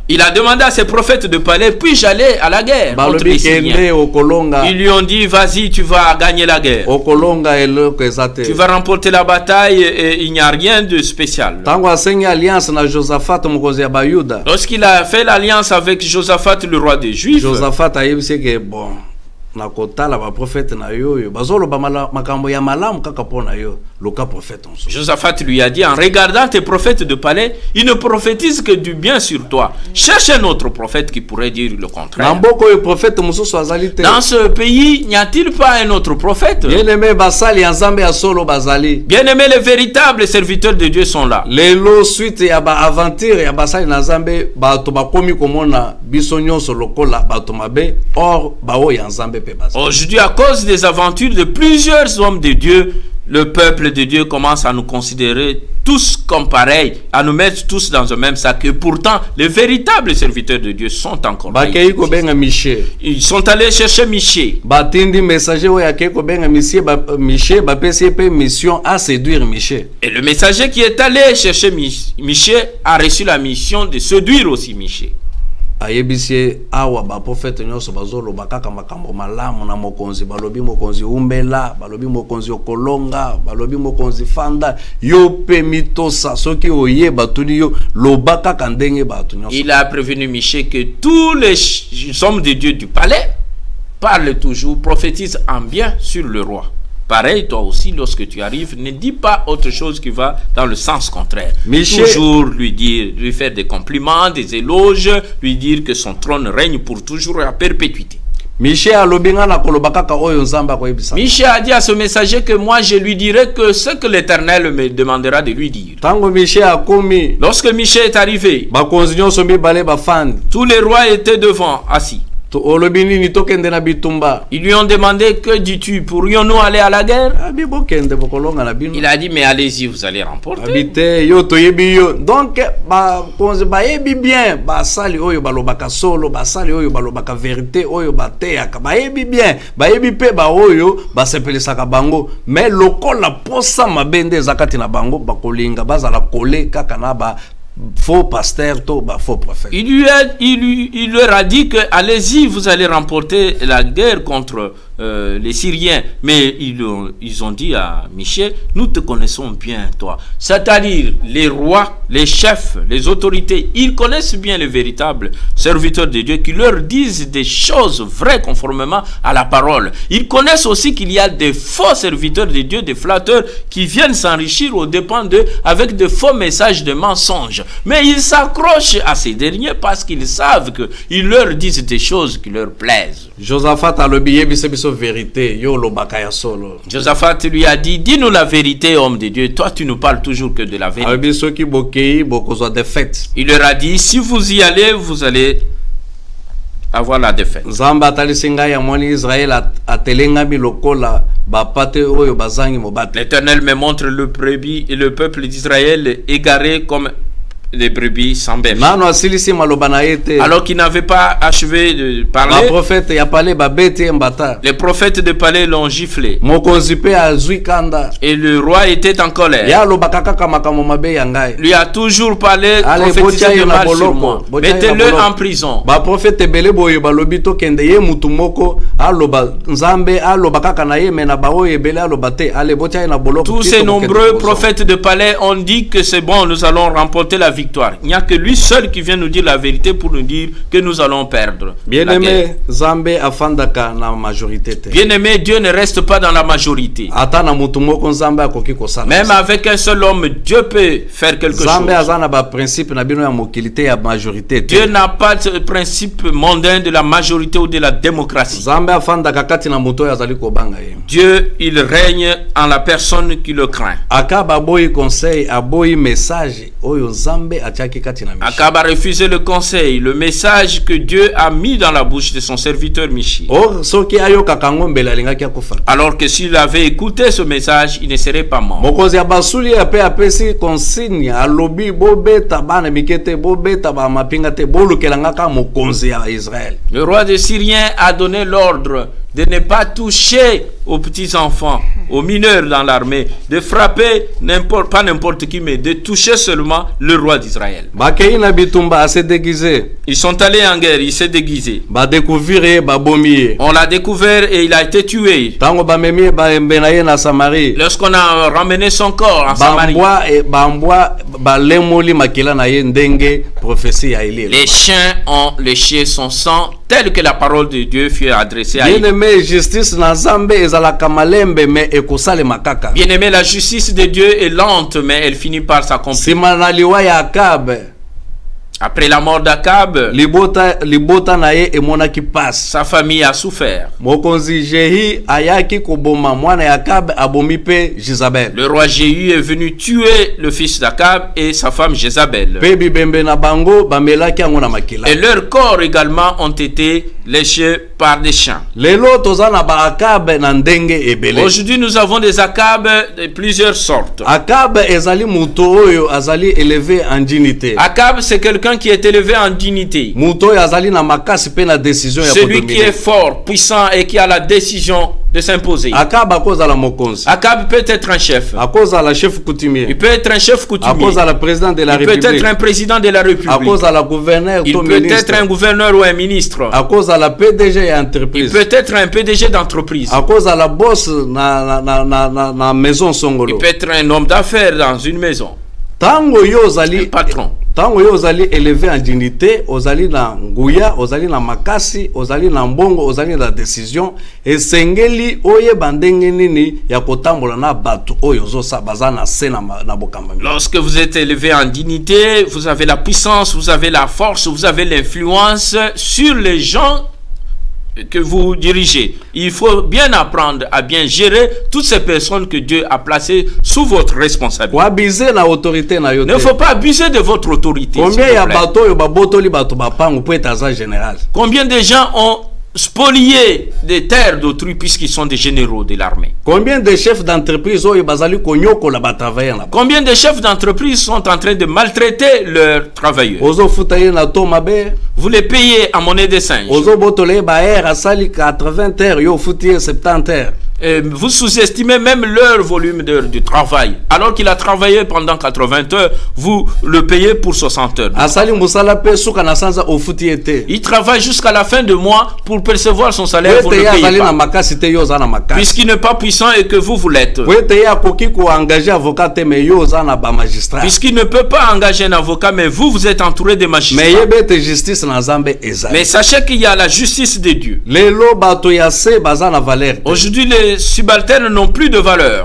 Il a demandé à ses prophètes de palais: puis-je aller à la guerre contre les Syriens? Ils lui ont dit: vas-y, tu vas gagner la guerre. Tu vas remporter la bataille. Et il n'y a rien de spécial. Lorsqu'il a fait l'alliance avec Josaphat, le roi des Juifs, Josaphat lui a dit: en regardant tes prophètes de palais, ils ne prophétisent que du bien sur toi. Cherche un autre prophète qui pourrait dire le contraire. Dans ce pays, n'y a-t-il pas un autre prophète? Bien-aimés, les véritables serviteurs de Dieu sont là. Aujourd'hui, à cause des aventures de plusieurs hommes de Dieu, le peuple de Dieu commence à nous considérer tous comme pareils, à nous mettre tous dans un même sac. Et pourtant, les véritables serviteurs de Dieu sont encore là. Ils sont allés chercher Michée. Et le messager qui est allé chercher Michée a reçu la mission de séduire aussi Michée. Ayebisi awa ba prophète nyonso bazolo bakaka makambo malamu na mokonzi balobi mokonzi umbela balobi mokonzi okolonga balobi mokonzi fanda yo pe mitosa soki oye batuni yo lobaka kandenge batu nyonso. Il a prévenu Michée que tous les hommes de Dieu du palais parlent toujours, prophétisent en bien sur le roi. Pareil, toi aussi, lorsque tu arrives, ne dis pas autre chose qui va dans le sens contraire. Michée, toujours lui faire des compliments, des éloges, lui dire que son trône règne pour toujours et à perpétuité. Michée a dit à ce messager que moi je lui dirai que ce que l'Éternel me demandera de lui dire. Lorsque Michée est arrivé, tous les rois étaient devant, assis. Ils lui ont demandé, que dis-tu, pourrions-nous aller à la guerre? Il a dit, mais allez-y, vous allez remporter. Donc, bien, sali oyo balobaka solo, sali oyo balobaka vérité, oyo bateyaka, bien, pe oyo basepelisaka bango, mais lokola posa mabende zakati na bango bakolinga bazala kole kaka na ba faux pasteur, faux prophète. Il leur a dit que allez-y, vous allez remporter la guerre contre les Syriens. Mais ils ont dit à Michée, nous te connaissons bien toi. C'est-à-dire les rois, les chefs, les autorités, ils connaissent bien les véritables serviteurs de Dieu qui leur disent des choses vraies conformément à la parole. Ils connaissent aussi qu'il y a des faux serviteurs de Dieu, des flatteurs qui viennent s'enrichir aux dépens d'eux avec de faux messages de mensonges. Mais ils s'accrochent à ces derniers parce qu'ils savent qu'ils leur disent des choses qui leur plaisent. Josaphat a le billet vérité. Josaphat lui a dit, dis-nous la vérité, homme de Dieu. Toi, tu ne parles toujours que de la vérité. Il leur a dit, si vous y allez, vous allez avoir la défaite. L'Éternel me montre le brebis et le peuple d'Israël égaré comme les brebis sans berger. Alors qu'il n'avait pas achevé de parler, les prophètes de palais l'ont giflé. Et le roi était en colère. Lui a toujours parlé, prophétisé de mal sur moi. Mettez-le en prison. Tous ces nombreux prophètes de palais ont dit que c'est bon, nous allons remporter la victoire. Il n'y a que lui seul qui vient nous dire la vérité pour nous dire que nous allons perdre. Bien-aimé, Dieu ne reste pas dans la majorité. Même avec un seul homme, Dieu peut faire quelque chose. Dieu n'a pas de principe mondain de la majorité ou de la démocratie. Dieu, il règne en la personne qui le craint. Akab a refusé le conseil, le message que Dieu a mis dans la bouche de son serviteur Michée. Alors que s'il avait écouté ce message, il ne serait pas mort. Le roi des Syriens a donné l'ordre de ne pas toucher aux petits enfants, aux mineurs dans l'armée, de frapper pas n'importe qui, mais de toucher seulement le roi d'Israël. Ils sont allés en guerre, il s'est déguisé. On l'a découvert et il a été tué. Lorsqu'on a ramené son corps en Samarie, les chiens ont léché son sang tel que la parole de Dieu fut adressée à lui. Bien-aimé, la justice de Dieu est lente, mais elle finit par s'accomplir. Après la mort d'Akab, sa famille a souffert. Le roi Jéhu est venu tuer le fils d'Akab et sa femme Jézabel. Et leurs corps également ont été léchés par des chiens. Aujourd'hui, nous avons des Akab de plusieurs sortes. Akab élevé en dignité. Akab, c'est quelqu'un qui est élevé en dignité. Celui qui est fort, puissant et qui a la décision de s'imposer. Akab peut être un chef. Il peut être un chef coutumier. Il peut être un président de la République. Il peut être un gouverneur ou un ministre. Il peut être un PDG d'entreprise. Il peut être un homme d'affaires dans une maison. Un patron. Tango yo ozali élevé en dignité, ozali na nguya, ozali na makasi, ozali na mbongo, ozali na décision, et sengeli oye bandenge nini ya kotambola na batu oyo zosa bazana sena na bokamba. Lorsque vous êtes élevé en dignité, vous avez la puissance, vous avez la force, vous avez l'influence sur les gens que vous dirigez. Il faut bien apprendre à bien gérer toutes ces personnes que Dieu a placées sous votre responsabilité. Il ne faut pas abuser de votre autorité. Combien de gens ont spolié des terres d'autrui puisqu'ils sont des généraux de l'armée? Combien de chefs d'entreprise sont en train de maltraiter leurs travailleurs? Vous les payez en monnaie de singe. Vous sous-estimez même leur volume d'heures de travail. Alors qu'il a travaillé pendant 80 heures, vous le payez pour 60 heures. Il travaille jusqu'à la fin du mois pour percevoir son salaire. Vous ne le payez pas. Puisqu'il n'est pas puissant et que vous l'êtes. Puisqu'il ne peut pas engager un avocat, mais vous êtes entouré de magistrats. Mais sachez qu'il y a la justice de Dieu. Aujourd'hui, les subalternes n'ont plus de valeur.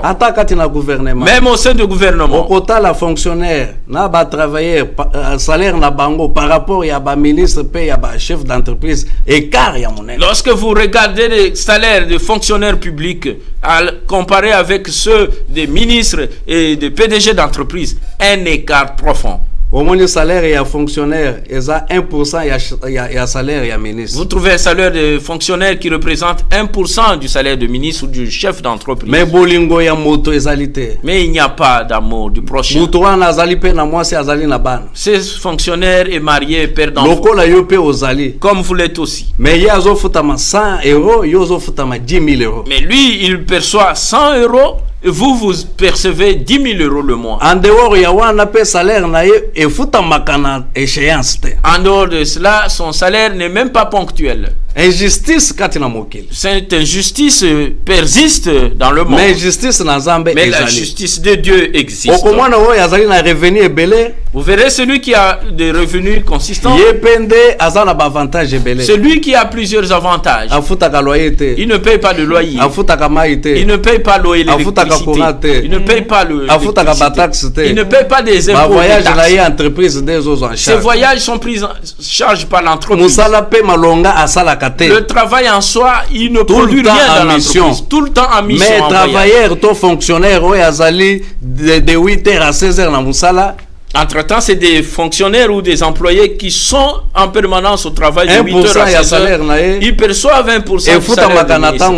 Même au sein du gouvernement. Lorsque vous regardez les salaires des fonctionnaires publics comparés avec ceux des ministres et des PDG d'entreprise, un écart profond. Au salaire et fonctionnaire, il y a 1% et salaire et ministre. Vous trouvez un salaire de fonctionnaire qui représente 1% du salaire de ministre ou du chef d'entreprise. Mais il n'y a pas d'amour du prochain. Ce fonctionnaire est marié et père d'enfant. Comme vous l'êtes aussi. Mais lui, il perçoit 100 euros. Vous percevez 10 000 euros le mois. En dehors, il y a un salaire en dehors de cela, son salaire n'est même pas ponctuel. Cette injustice persiste dans le monde. Mais la justice de Dieu existe. Vous verrez celui qui a des revenus consistants. Celui qui a plusieurs avantages. Il ne paye pas de loyer. Il ne paye pas l'eau et l'électricité. Il ne paye pas le il ne paye pas des impôts. Ces voyages sont pris en charge par l'entreprise. Le travail en soi, il ne produit rien dans l'entreprise. Tout le temps en mission. Mais travailleurs, tout fonctionnaire, de 8h à 16h dans Moussala. Entre-temps, c'est des fonctionnaires ou des employés qui sont en permanence au travail de 8h à 16h. Ils perçoivent 20% du salaire de ministre.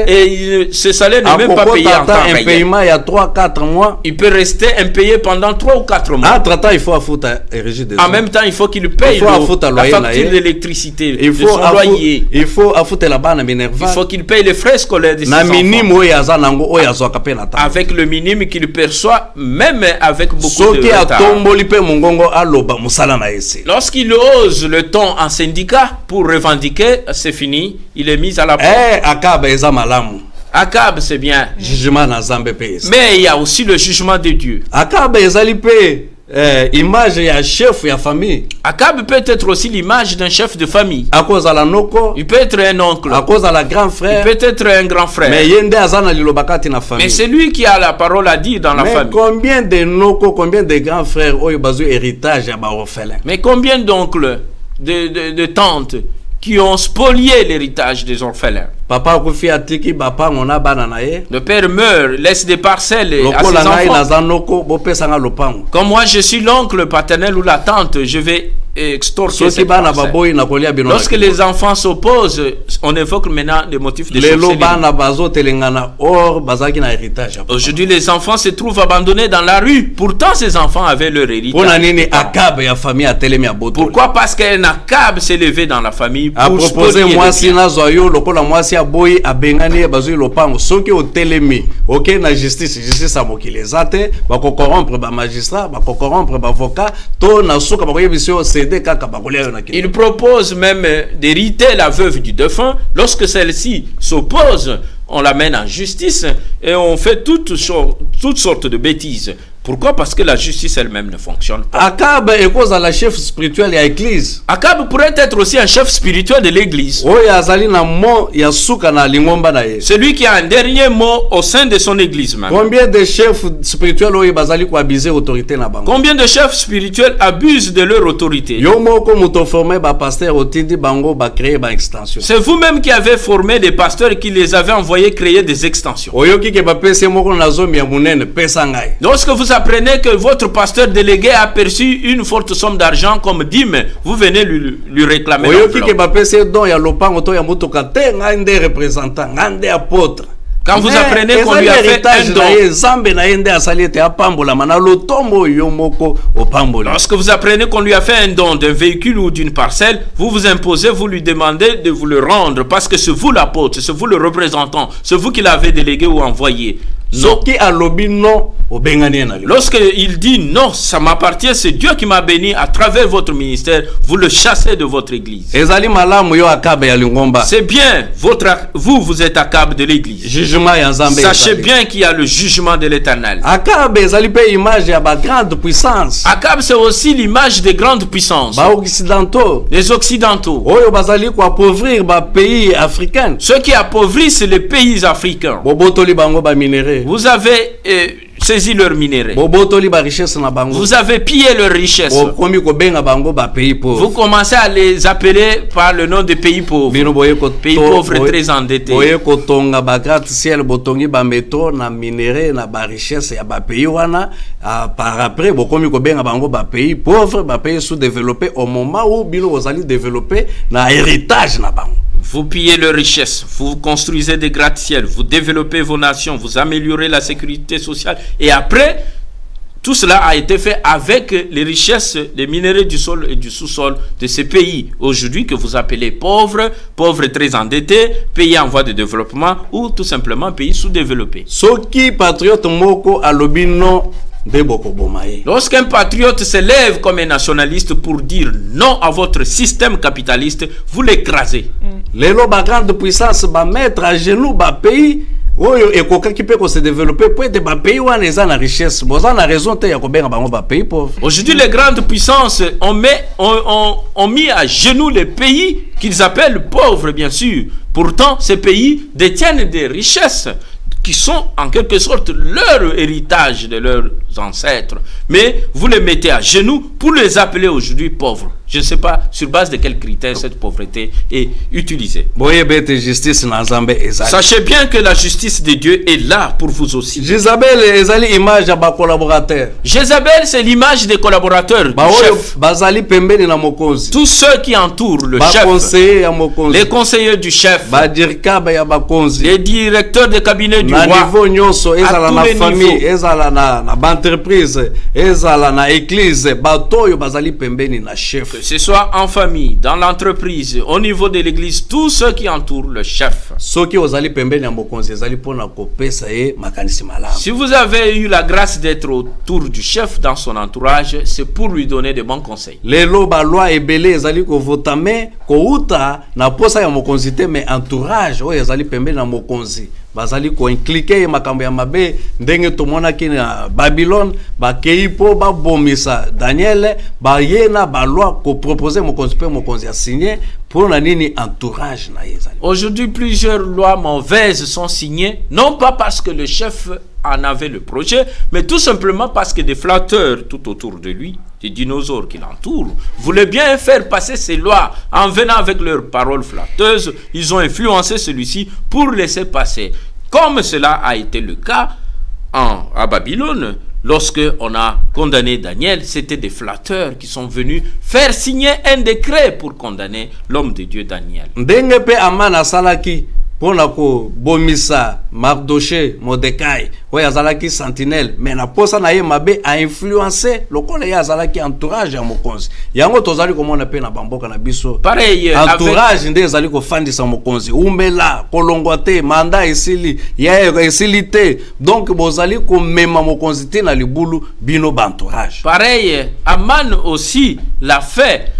Et ce salaire n'est même pas payé en temps réel. Il y a 3-4 mois. Il peut rester impayé pendant 3 ou 4 mois. Entre-temps, il faut en même temps, il faut qu'il paye la facture d'électricité, de son loyer. Il faut qu'il paye les frais scolaires de ses enfants. Avec le minimum qu'il perçoit, même avec beaucoup de retard. Lorsqu'il ose le ton en syndicat pour revendiquer, c'est fini, il est mis à la porte. Akab, c'est bien. Mais il y a aussi le jugement de Dieu. Image ya chef ya famille. Akab peut être aussi l'image d'un chef de famille. Il peut être un oncle. Grand frère. Il peut être un grand frère. Mais c'est lui qui a la parole à dire dans la famille. Combien de grands frères ont eu héritage à orphelins? Mais combien d'oncles, de tantes qui ont spolié l'héritage des orphelins? papa akufi atiki papa ngona bana na ye. Le père meurt, laisse des parcelles à lokola ngai ses enfants. nazanoko bopesa nga lopango. Comme moi je suis l'oncle paternel ou la tante, je vais extorquer cette parcelle. Lorsque les enfants s'opposent, on évoque maintenant des motifs de sorcellerie. Aujourd'hui, les enfants se trouvent abandonnés dans la rue. Pourtant, ces enfants avaient leur héritage. Pourquoi? Parce qu'un Akab s'est levé dans la famille pour proposer moi si nazoyo lokola moi si aboyi abengani bazui lopango soki otelemi OK na justice a mokile zate ba ko corrompre ba magistrat ba ko corrompre ba avocat to na soka ba ko yebisio céder kaka ba ko na kile. Il propose même d'hériter la veuve du défunt. Lorsque celle-ci s'oppose, on l'amène en justice et on fait toutes sortes de bêtises. Pourquoi? Parce que la justice elle-même ne fonctionne pas. Akab est cause à la chef spirituel de l'église. Akab pourrait être aussi un chef spirituel de l'église. Celui qui a un dernier mot au sein de son église même. Combien de chefs spirituels abusent de leur autorité? C'est vous-même qui avez formé des pasteurs qui les avaient envoyés créer des extensions. Lorsque vous apprenez que votre pasteur délégué a perçu une forte somme d'argent comme dîme, vous venez lui réclamer. Quand vous apprenez qu'on lui a fait un don, lorsque vous apprenez qu'on lui a fait un don d'un véhicule ou d'une parcelle, vous vous imposez, vous lui demandez de vous le rendre parce que c'est vous l'apôtre, c'est vous le représentant, c'est vous qui l'avez délégué ou envoyé. Lorsqu'il dit non, ça m'appartient, c'est Dieu qui m'a béni à travers votre ministère, vous le chassez de votre église. C'est bien, vous êtes Akab de l'église. Sachez bien qu'il y a le jugement de l'Éternel. Akab c'est aussi l'image des grandes puissances. Les occidentaux. Ceux qui appauvrissent les pays africains. Vous avez saisi leurs minéraux. Vous avez pillé leurs richesses. Vous commencez à les appeler par le nom de pays pauvres. Pays pauvres très endettés. Par après, pays pauvres, pays sous-développés au moment où vous allez développer un héritage. Vous pillez leurs richesses, vous construisez des gratte-ciel, vous développez vos nations, vous améliorez la sécurité sociale. Et après, tout cela a été fait avec les richesses, les minéraux du sol et du sous-sol de ces pays. Aujourd'hui que vous appelez pauvres, pauvres très endettés, pays en voie de développement ou tout simplement pays sous-développés. Soki patriote moko alobino. Lorsqu'un patriote se lève comme un nationaliste pour dire non à votre système capitaliste, vous l'écrasez. Les grande puissance va mettre à genoux le pays et qui peut se développer pour être pays où on est la richesse. Aujourd'hui, les grandes puissances ont mis à genoux les pays qu'ils appellent pauvres, bien sûr. Pourtant, ces pays détiennent des richesses qui sont en quelque sorte leur héritage de leurs ancêtres. Mais vous les mettez à genoux pour les appeler aujourd'hui pauvres. Je ne sais pas sur base de quels critères cette pauvreté est utilisée. Sachez bien que la justice de Dieu est là pour vous aussi. Jézabel, c'est l'image des collaborateurs du chef. Tous ceux qui entourent le chef, les conseillers du chef, les directeurs de cabinet du roi, à tous les niveaux. Que ce soit en famille, dans l'entreprise, au niveau de l'église, tous ceux qui entourent le chef. Si vous avez eu la grâce d'être autour du chef dans son entourage, c'est pour lui donner de bons conseils. bazali ko impliqué makambo ya mabe ndenge tomona kina Babylone bakeipo ba bomisa Daniel ba yena ba loi ko proposer mokonzi a signé pour na nini entourage na yezali. Aujourd'hui plusieurs lois mauvaises sont signées non pas parce que le chef en avait le projet mais tout simplement parce que des flatteurs tout autour de lui des dinosaures qui l'entourent, voulaient bien faire passer ces lois en venant avec leurs paroles flatteuses. Ils ont influencé celui-ci pour laisser passer. Comme cela a été le cas à Babylone, lorsque on a condamné Daniel, c'était des flatteurs qui sont venus faire signer un décret pour condamner l'homme de Dieu Daniel. Ndenge pe amana salaki pona ko bomisa Mardoché Mordecai oyo azalaki sentinelle mais na posa na ye mabe a influencer lokola ye azalaki entourage ya mokonzi yango tozali komona pe na bamboka na biso pareil entourage nde ezali kofandisa mokonzi umela kolongwa te manda esili ya esili te donc bozali komema mokonzi te na libulu bino bantourage. Pareil Aman aussi l'a fait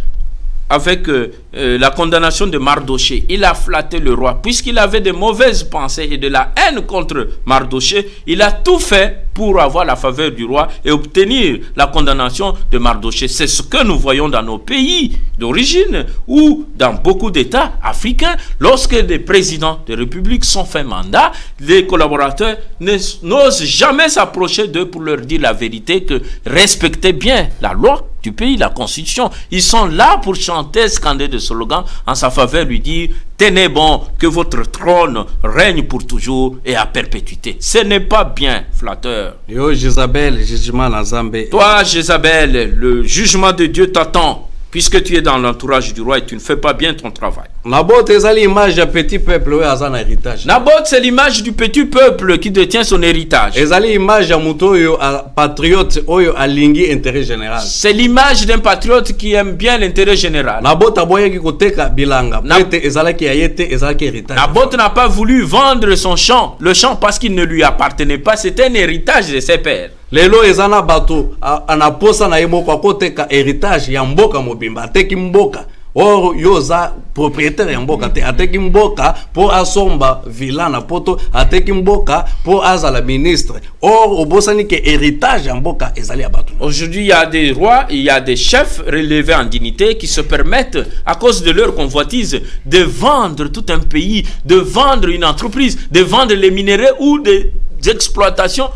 avec la condamnation de Mardoché. Il a flatté le roi. Puisqu'il avait de mauvaises pensées et de la haine contre Mardoché, il a tout fait pour avoir la faveur du roi et obtenir la condamnation de Mardoché. C'est ce que nous voyons dans nos pays d'origine ou dans beaucoup d'États africains. Lorsque les présidents de république sont fait mandat, les collaborateurs n'osent jamais s'approcher d'eux pour leur dire la vérité, que respectez bien la loi du pays, la constitution. Ils sont là pour chanter, scander des slogans en sa faveur, lui dire tenez bon, que votre trône règne pour toujours et à perpétuité. Ce n'est pas bien, flatteur. Yo Jézabel, jugement na Nzambe. Toi Jézabel, le jugement de Dieu t'attend, puisque tu es dans l'entourage du roi et tu ne fais pas bien ton travail. Naboth ezali image ya petit peuple oyo aza na héritage. Naboth, c'est l'image du petit peuple qui détient son héritage. Ezali image ya muto oyo patriote oyo alingi intérêt général. C'est l'image d'un patriote qui aime bien l'intérêt général. Naboth aboyaki koteka bilanga. Pete ezalaki ya yete ezalaki héritage. Naboth n'a pas voulu vendre son champ, le champ parce qu'il ne lui appartenait pas, c'était un héritage de ses pères. Lelo ezana bato anaposa na yemoko akoteka héritage ya mboka mobimba ateki mboka. Or yoza propriétaire ya mboka te ateki mboka pour asomba villa na poto ateki mboka pour azala ministre. Or obosani ke héritage ya mboka ezali ya bato. Aujourd'hui il y a des rois, il y a des chefs relevés en dignité qui se permettent à cause de leur convoitise de vendre tout un pays, de vendre une entreprise, de vendre les minéraux ou des exploitations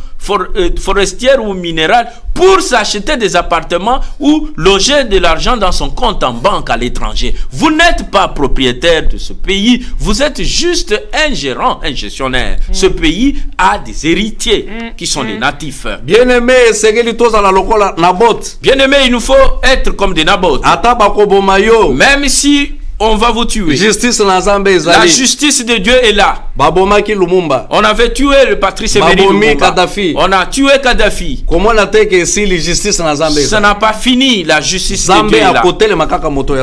forestières ou minérales pour s'acheter des appartements ou loger de l'argent dans son compte en banque à l'étranger. Vous n'êtes pas propriétaire de ce pays, vous êtes juste un gérant, un gestionnaire. Ce pays a des héritiers qui sont les natifs. Bien-aimé, bien-aimé, il nous faut être comme des Naboth. Même si on va vous tuer. La justice de Dieu est là. On avait tué le Patrice Emery Lumumba. On a tué Kadhafi. Ça n'a pas fini, la justice de Dieu est là.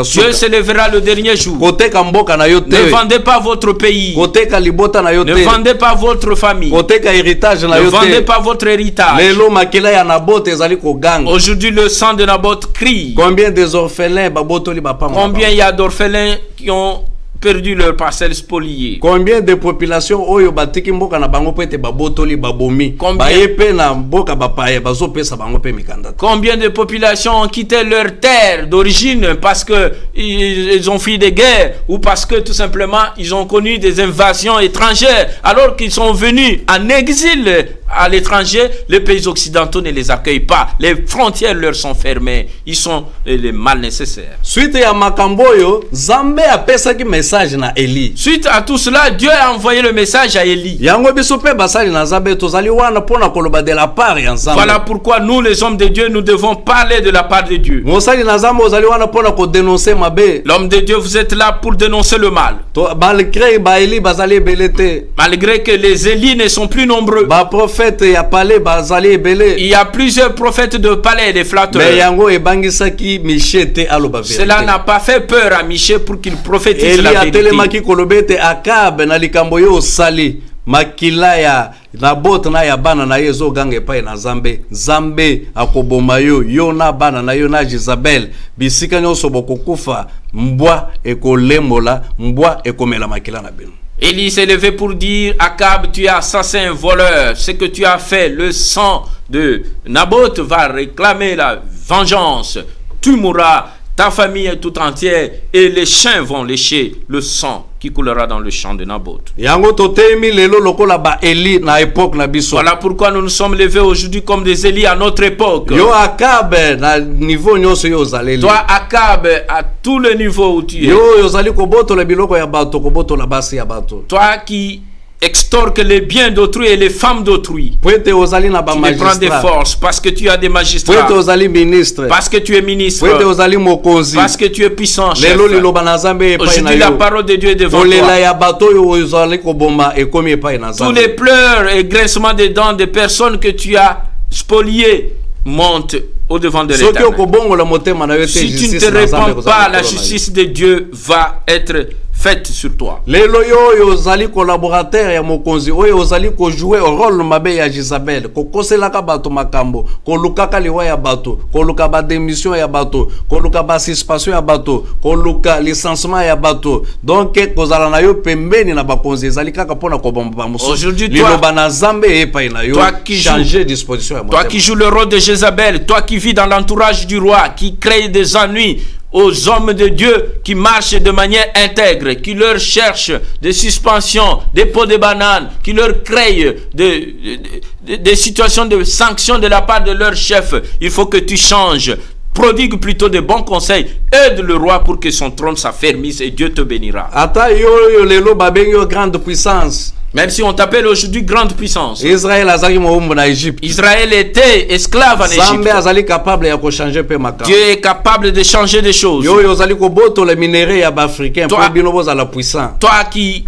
Dieu se lèvera le dernier jour. Ne vendez pas votre pays. Ne vendez pas votre famille. Ne vendez pas votre héritage. Aujourd'hui le sang de Naboth crie. Combien des orphelins? Combien il y a d'orphelins qui ont perdu leur parcelle spoliée? Combien de populations oyo batiki mboka na bango pete babotoli babomi bayepe na mboka bapaye bazopesa bango pe mikanda? Combien de populations ont quitté leur terre d'origine parce que ils ont fui des guerres ou parce que tout simplement ils ont connu des invasions étrangères alors qu'ils sont venus en exil à l'étranger? Les pays occidentaux ne les accueillent pas, les frontières leur sont fermées, ils sont les mal nécessaires. Suite ya makamboyo Nzambe apesaki message na Eli. Suite à tout cela, Dieu a envoyé le message à Eli. Yango biso pe basali na Nzambe tozali wana pona koloba de la part ya Nzambe. Voilà pourquoi nous les hommes de Dieu nous devons parler de la part de Dieu. Mosali na Nzambe ozali wana pona ko dénoncer mabe. L'homme de Dieu, vous êtes là pour dénoncer le mal. Malgré ba Eli bazali belete. Malgré que les Élis ne sont plus nombreux. Ba prophète ya palais bazali belé. Il y a plusieurs prophètes de palais et des flatteurs. Mais yango ebangisaki Michée te aloba vérité. Cela n'a pas fait peur à Michée pour qu'il prophétise la vérité. Telemaki kolobete Akab na likambo yo sali makila ya Naboth na ya bana na yezo gange pa na Nzambe. Nzambe akoboma yo na bana na yo na Jezabel bisika nyonso bokokufa mbwa ekolemola mbwa ekomela makila na bino. Élie s'est levé pour dire Akab, tu es assassin, voleur, ce que tu as fait, le sang de Naboth va réclamer la vengeance. Tu mourras, ta famille tout entière, et les chiens vont lécher le sang qui coulera dans le champ de Naboth. Voilà pourquoi nous nous sommes levés aujourd'hui comme des Élis à notre époque. Toi, Akab, à tous les niveaux où tu es. Toi qui extorque les biens d'autrui et les femmes d'autrui. Tu les prends des forces parce que tu as des magistrats. Parce que tu es ministre. Parce que tu es puissant, chef. Aujourd'hui, la parole de Dieu est devant toi. Tous les pleurs et grincements des dents des personnes que tu as spoliées montent au devant de l'Éternel. Si tu ne te répands pas, la justice de Dieu va être faite sur toi. Lelo yo ozali collaborateur ya mokonzi oyo ozali ko jouer rôle mabe ya Jezabel ko koselaka bato makambo ko lukaka liwa ya bato ko luka ba démission ya bato ko luka ba suspension ya bato ko luka licenciement ya bato donc kozala na yo pembeni na bakonzi ezali kaka pona ko bomba muso liloba na Nzambe epai na yo changer disposition ya toi qui joues le rôle de Jezabel, toi qui vis dans l'entourage du roi, qui crée des ennuis aux hommes de Dieu qui marchent de manière intègre, qui leur cherchent des suspensions, des pots de bananes, qui leur créent des situations de sanctions de la part de leur chef. Il faut que tu changes. Prodigue plutôt de bons conseils. Aide le roi pour que son trône s'affermisse et Dieu te bénira. Grande puissance. Même si on t'appelle aujourd'hui grande puissance. Israël était esclave en Égypte. Dieu est capable de changer des choses. Toi qui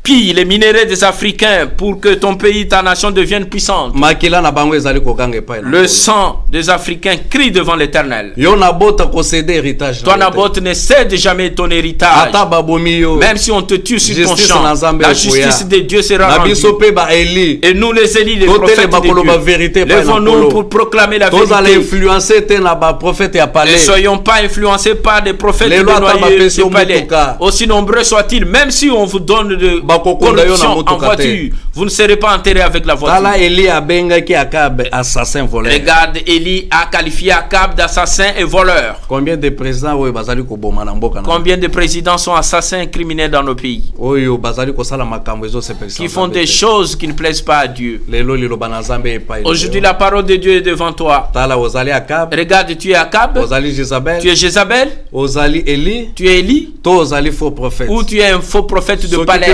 pille les minéraux des Africains pour que ton pays, ta nation devienne puissante. Le sang des Africains crie devant l'Éternel. Toi, Naboth, ne cède jamais ton héritage. Même si on te tue sur ton champ, la justice de Dieu sera rendue. Et nous, les Élis, les prophètes de Dieu, levons-nous pour proclamer la vérité. Ne soyons pas influencés par des prophètes de noyer du palais. Aussi nombreux soient-ils, même si on vous donne de corruption en voiture, vous ne serez pas enterré avec la voiture. Regarde, Élie a qualifié Akab d'assassin et voleur. Combien de présidents sont assassins et criminels dans nos pays, qui font des choses qui ne plaisent pas à Dieu? Aujourd'hui, la parole de Dieu est devant toi. Regarde, tu es Akab, tu es Jézabel, tu es Élie, ou tu es un faux prophète de palais.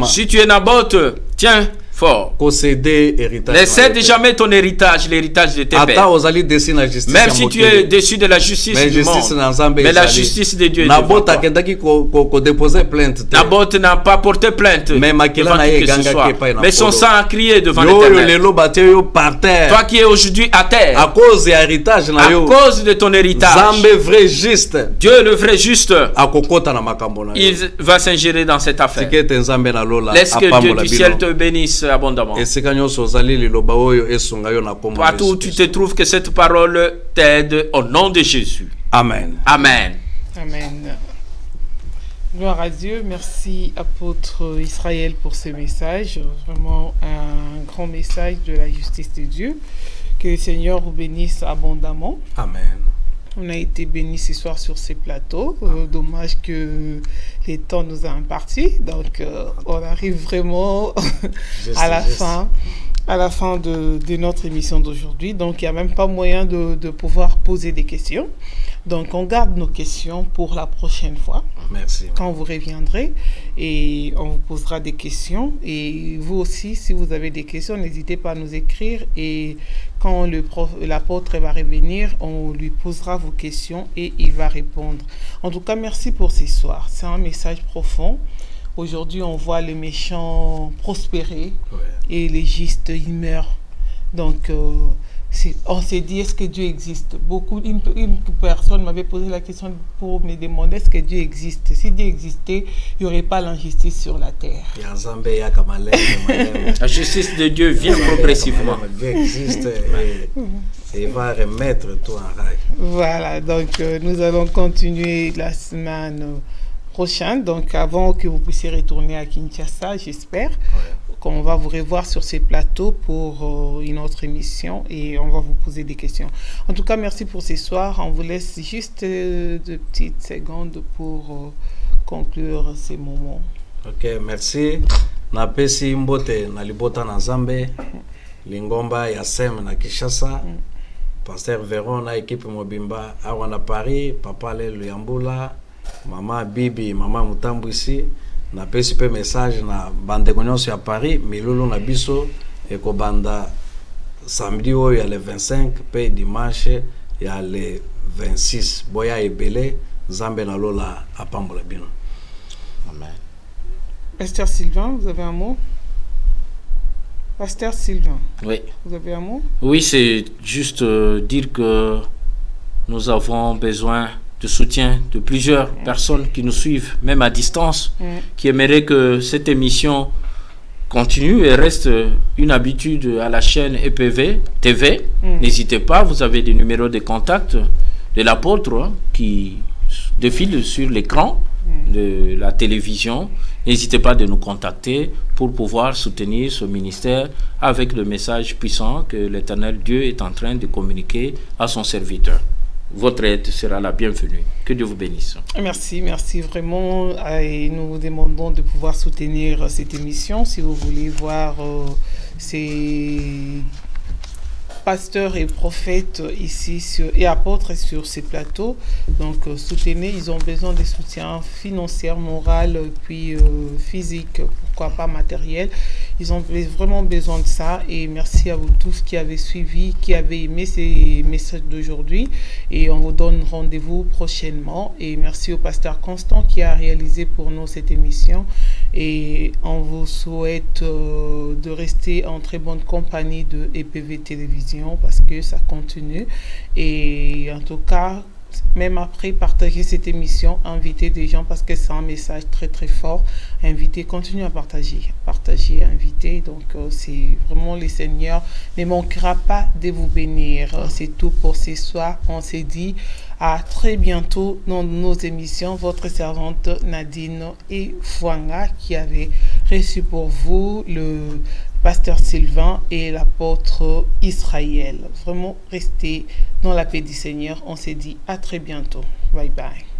Si tu es Naboth, tiens fort. Ne cède jamais ton héritage, l'héritage de tes pères. Même si tu es déçu de la justice du monde, mais la justice de Dieu est devant toi. Naboth n'a pas porté plainte devant qui que ce soit, mais son sang a crié devant l'Éternel. Toi qui es aujourd'hui à terre, à cause de ton héritage, Dieu le vrai juste, il va s'ingérer dans cette affaire. Laisse que Dieu du ciel te bénisse abondamment. Partout où tu te trouves, que cette parole t'aide au nom de Jésus. Amen. Amen. Amen. Gloire à Dieu. Merci apôtre Israël pour ce message. Vraiment un grand message de la justice de Dieu. Que le Seigneur vous bénisse abondamment. Amen. On a été bénis ce soir sur ces plateaux. Dommage que les temps nous a impartis. Donc, on arrive vraiment à la fin de notre émission d'aujourd'hui. Donc, il n'y a même pas moyen de pouvoir poser des questions. Donc, on garde nos questions pour la prochaine fois. Merci. Quand vous reviendrez, et on vous posera des questions. Et vous aussi, si vous avez des questions, n'hésitez pas à nous écrire. Et quand l'apôtre va revenir, on lui posera vos questions et il va répondre. En tout cas, merci pour ce soir. C'est un message profond. Aujourd'hui, on voit les méchants prospérer, et les justes, ils meurent. Donc, on s'est dit, est-ce que Dieu existe? Une personne m'avait posé la question pour me demander, est-ce que Dieu existe? Si Dieu existait, il n'y aurait pas l'injustice sur la terre. La justice de Dieu vient progressivement. Dieu existe et va remettre tout en rail. Voilà, donc nous allons continuer la semaine prochaine. Donc avant que vous puissiez retourner à Kinshasa, j'espère. qu'on va vous revoir sur ces plateaux pour une autre émission et on va vous poser des questions. En tout cas, merci pour ce soir. On vous laisse juste 2 petites secondes pour conclure ces moments. Ok, merci. Napesi mbote na libota na Nzambe, lingomba ya sem na Kinshasa, Pasteur Véron na équipe mobimba awa na Paris, papa le Luyambula, mama Bibi, mama Mutambu ici. Napesi pe message na bande nyonso ya Paris, milulu na biso ekobanda samedi oyo ya le 25 pe dimanche ya le 26. Boya ebele, Nzambe na lola apambola bino. Amen. Pasteur Sylvain, vous avez un mot? Pasteur Sylvain, Oui. vous avez un mot? Oui, c'est juste dire que nous avons besoin de soutien de plusieurs personnes qui nous suivent, même à distance, qui aimeraient que cette émission continue et reste une habitude à la chaîne EPV TV. N'hésitez pas, vous avez des numéros de contact de l'apôtre qui défilent sur l'écran de la télévision. N'hésitez pas de nous contacter pour pouvoir soutenir ce ministère avec le message puissant que l'Éternel Dieu est en train de communiquer à son serviteur. Votre aide sera la bienvenue. Que Dieu vous bénisse. Merci, merci vraiment. Et nous vous demandons de pouvoir soutenir cette émission si vous voulez voir ces pasteurs et prophètes ici et apôtres sur ces plateaux. Donc soutenez, ils ont besoin de soutien financier, moral, puis physique, pourquoi pas matériel. Ils ont vraiment besoin de ça et merci à vous tous qui avez suivi, qui avez aimé ces messages d'aujourd'hui et on vous donne rendez-vous prochainement et merci au pasteur Constant qui a réalisé pour nous cette émission et on vous souhaite de rester en très bonne compagnie de EPV Télévision parce que ça continue et en tout cas même après partager cette émission, inviter des gens parce que c'est un message très très fort. Inviter, continuez à partager, inviter. Donc c'est vraiment le Seigneur ne manquera pas de vous bénir. C'est tout pour ce soir. On s'est dit à très bientôt dans nos émissions. Votre servante Nadine et Fouanga qui avait reçu pour vous le Pasteur Sylvain et l'apôtre Israël. Vraiment, restez dans la paix du Seigneur. On s'est dit à très bientôt. Bye bye.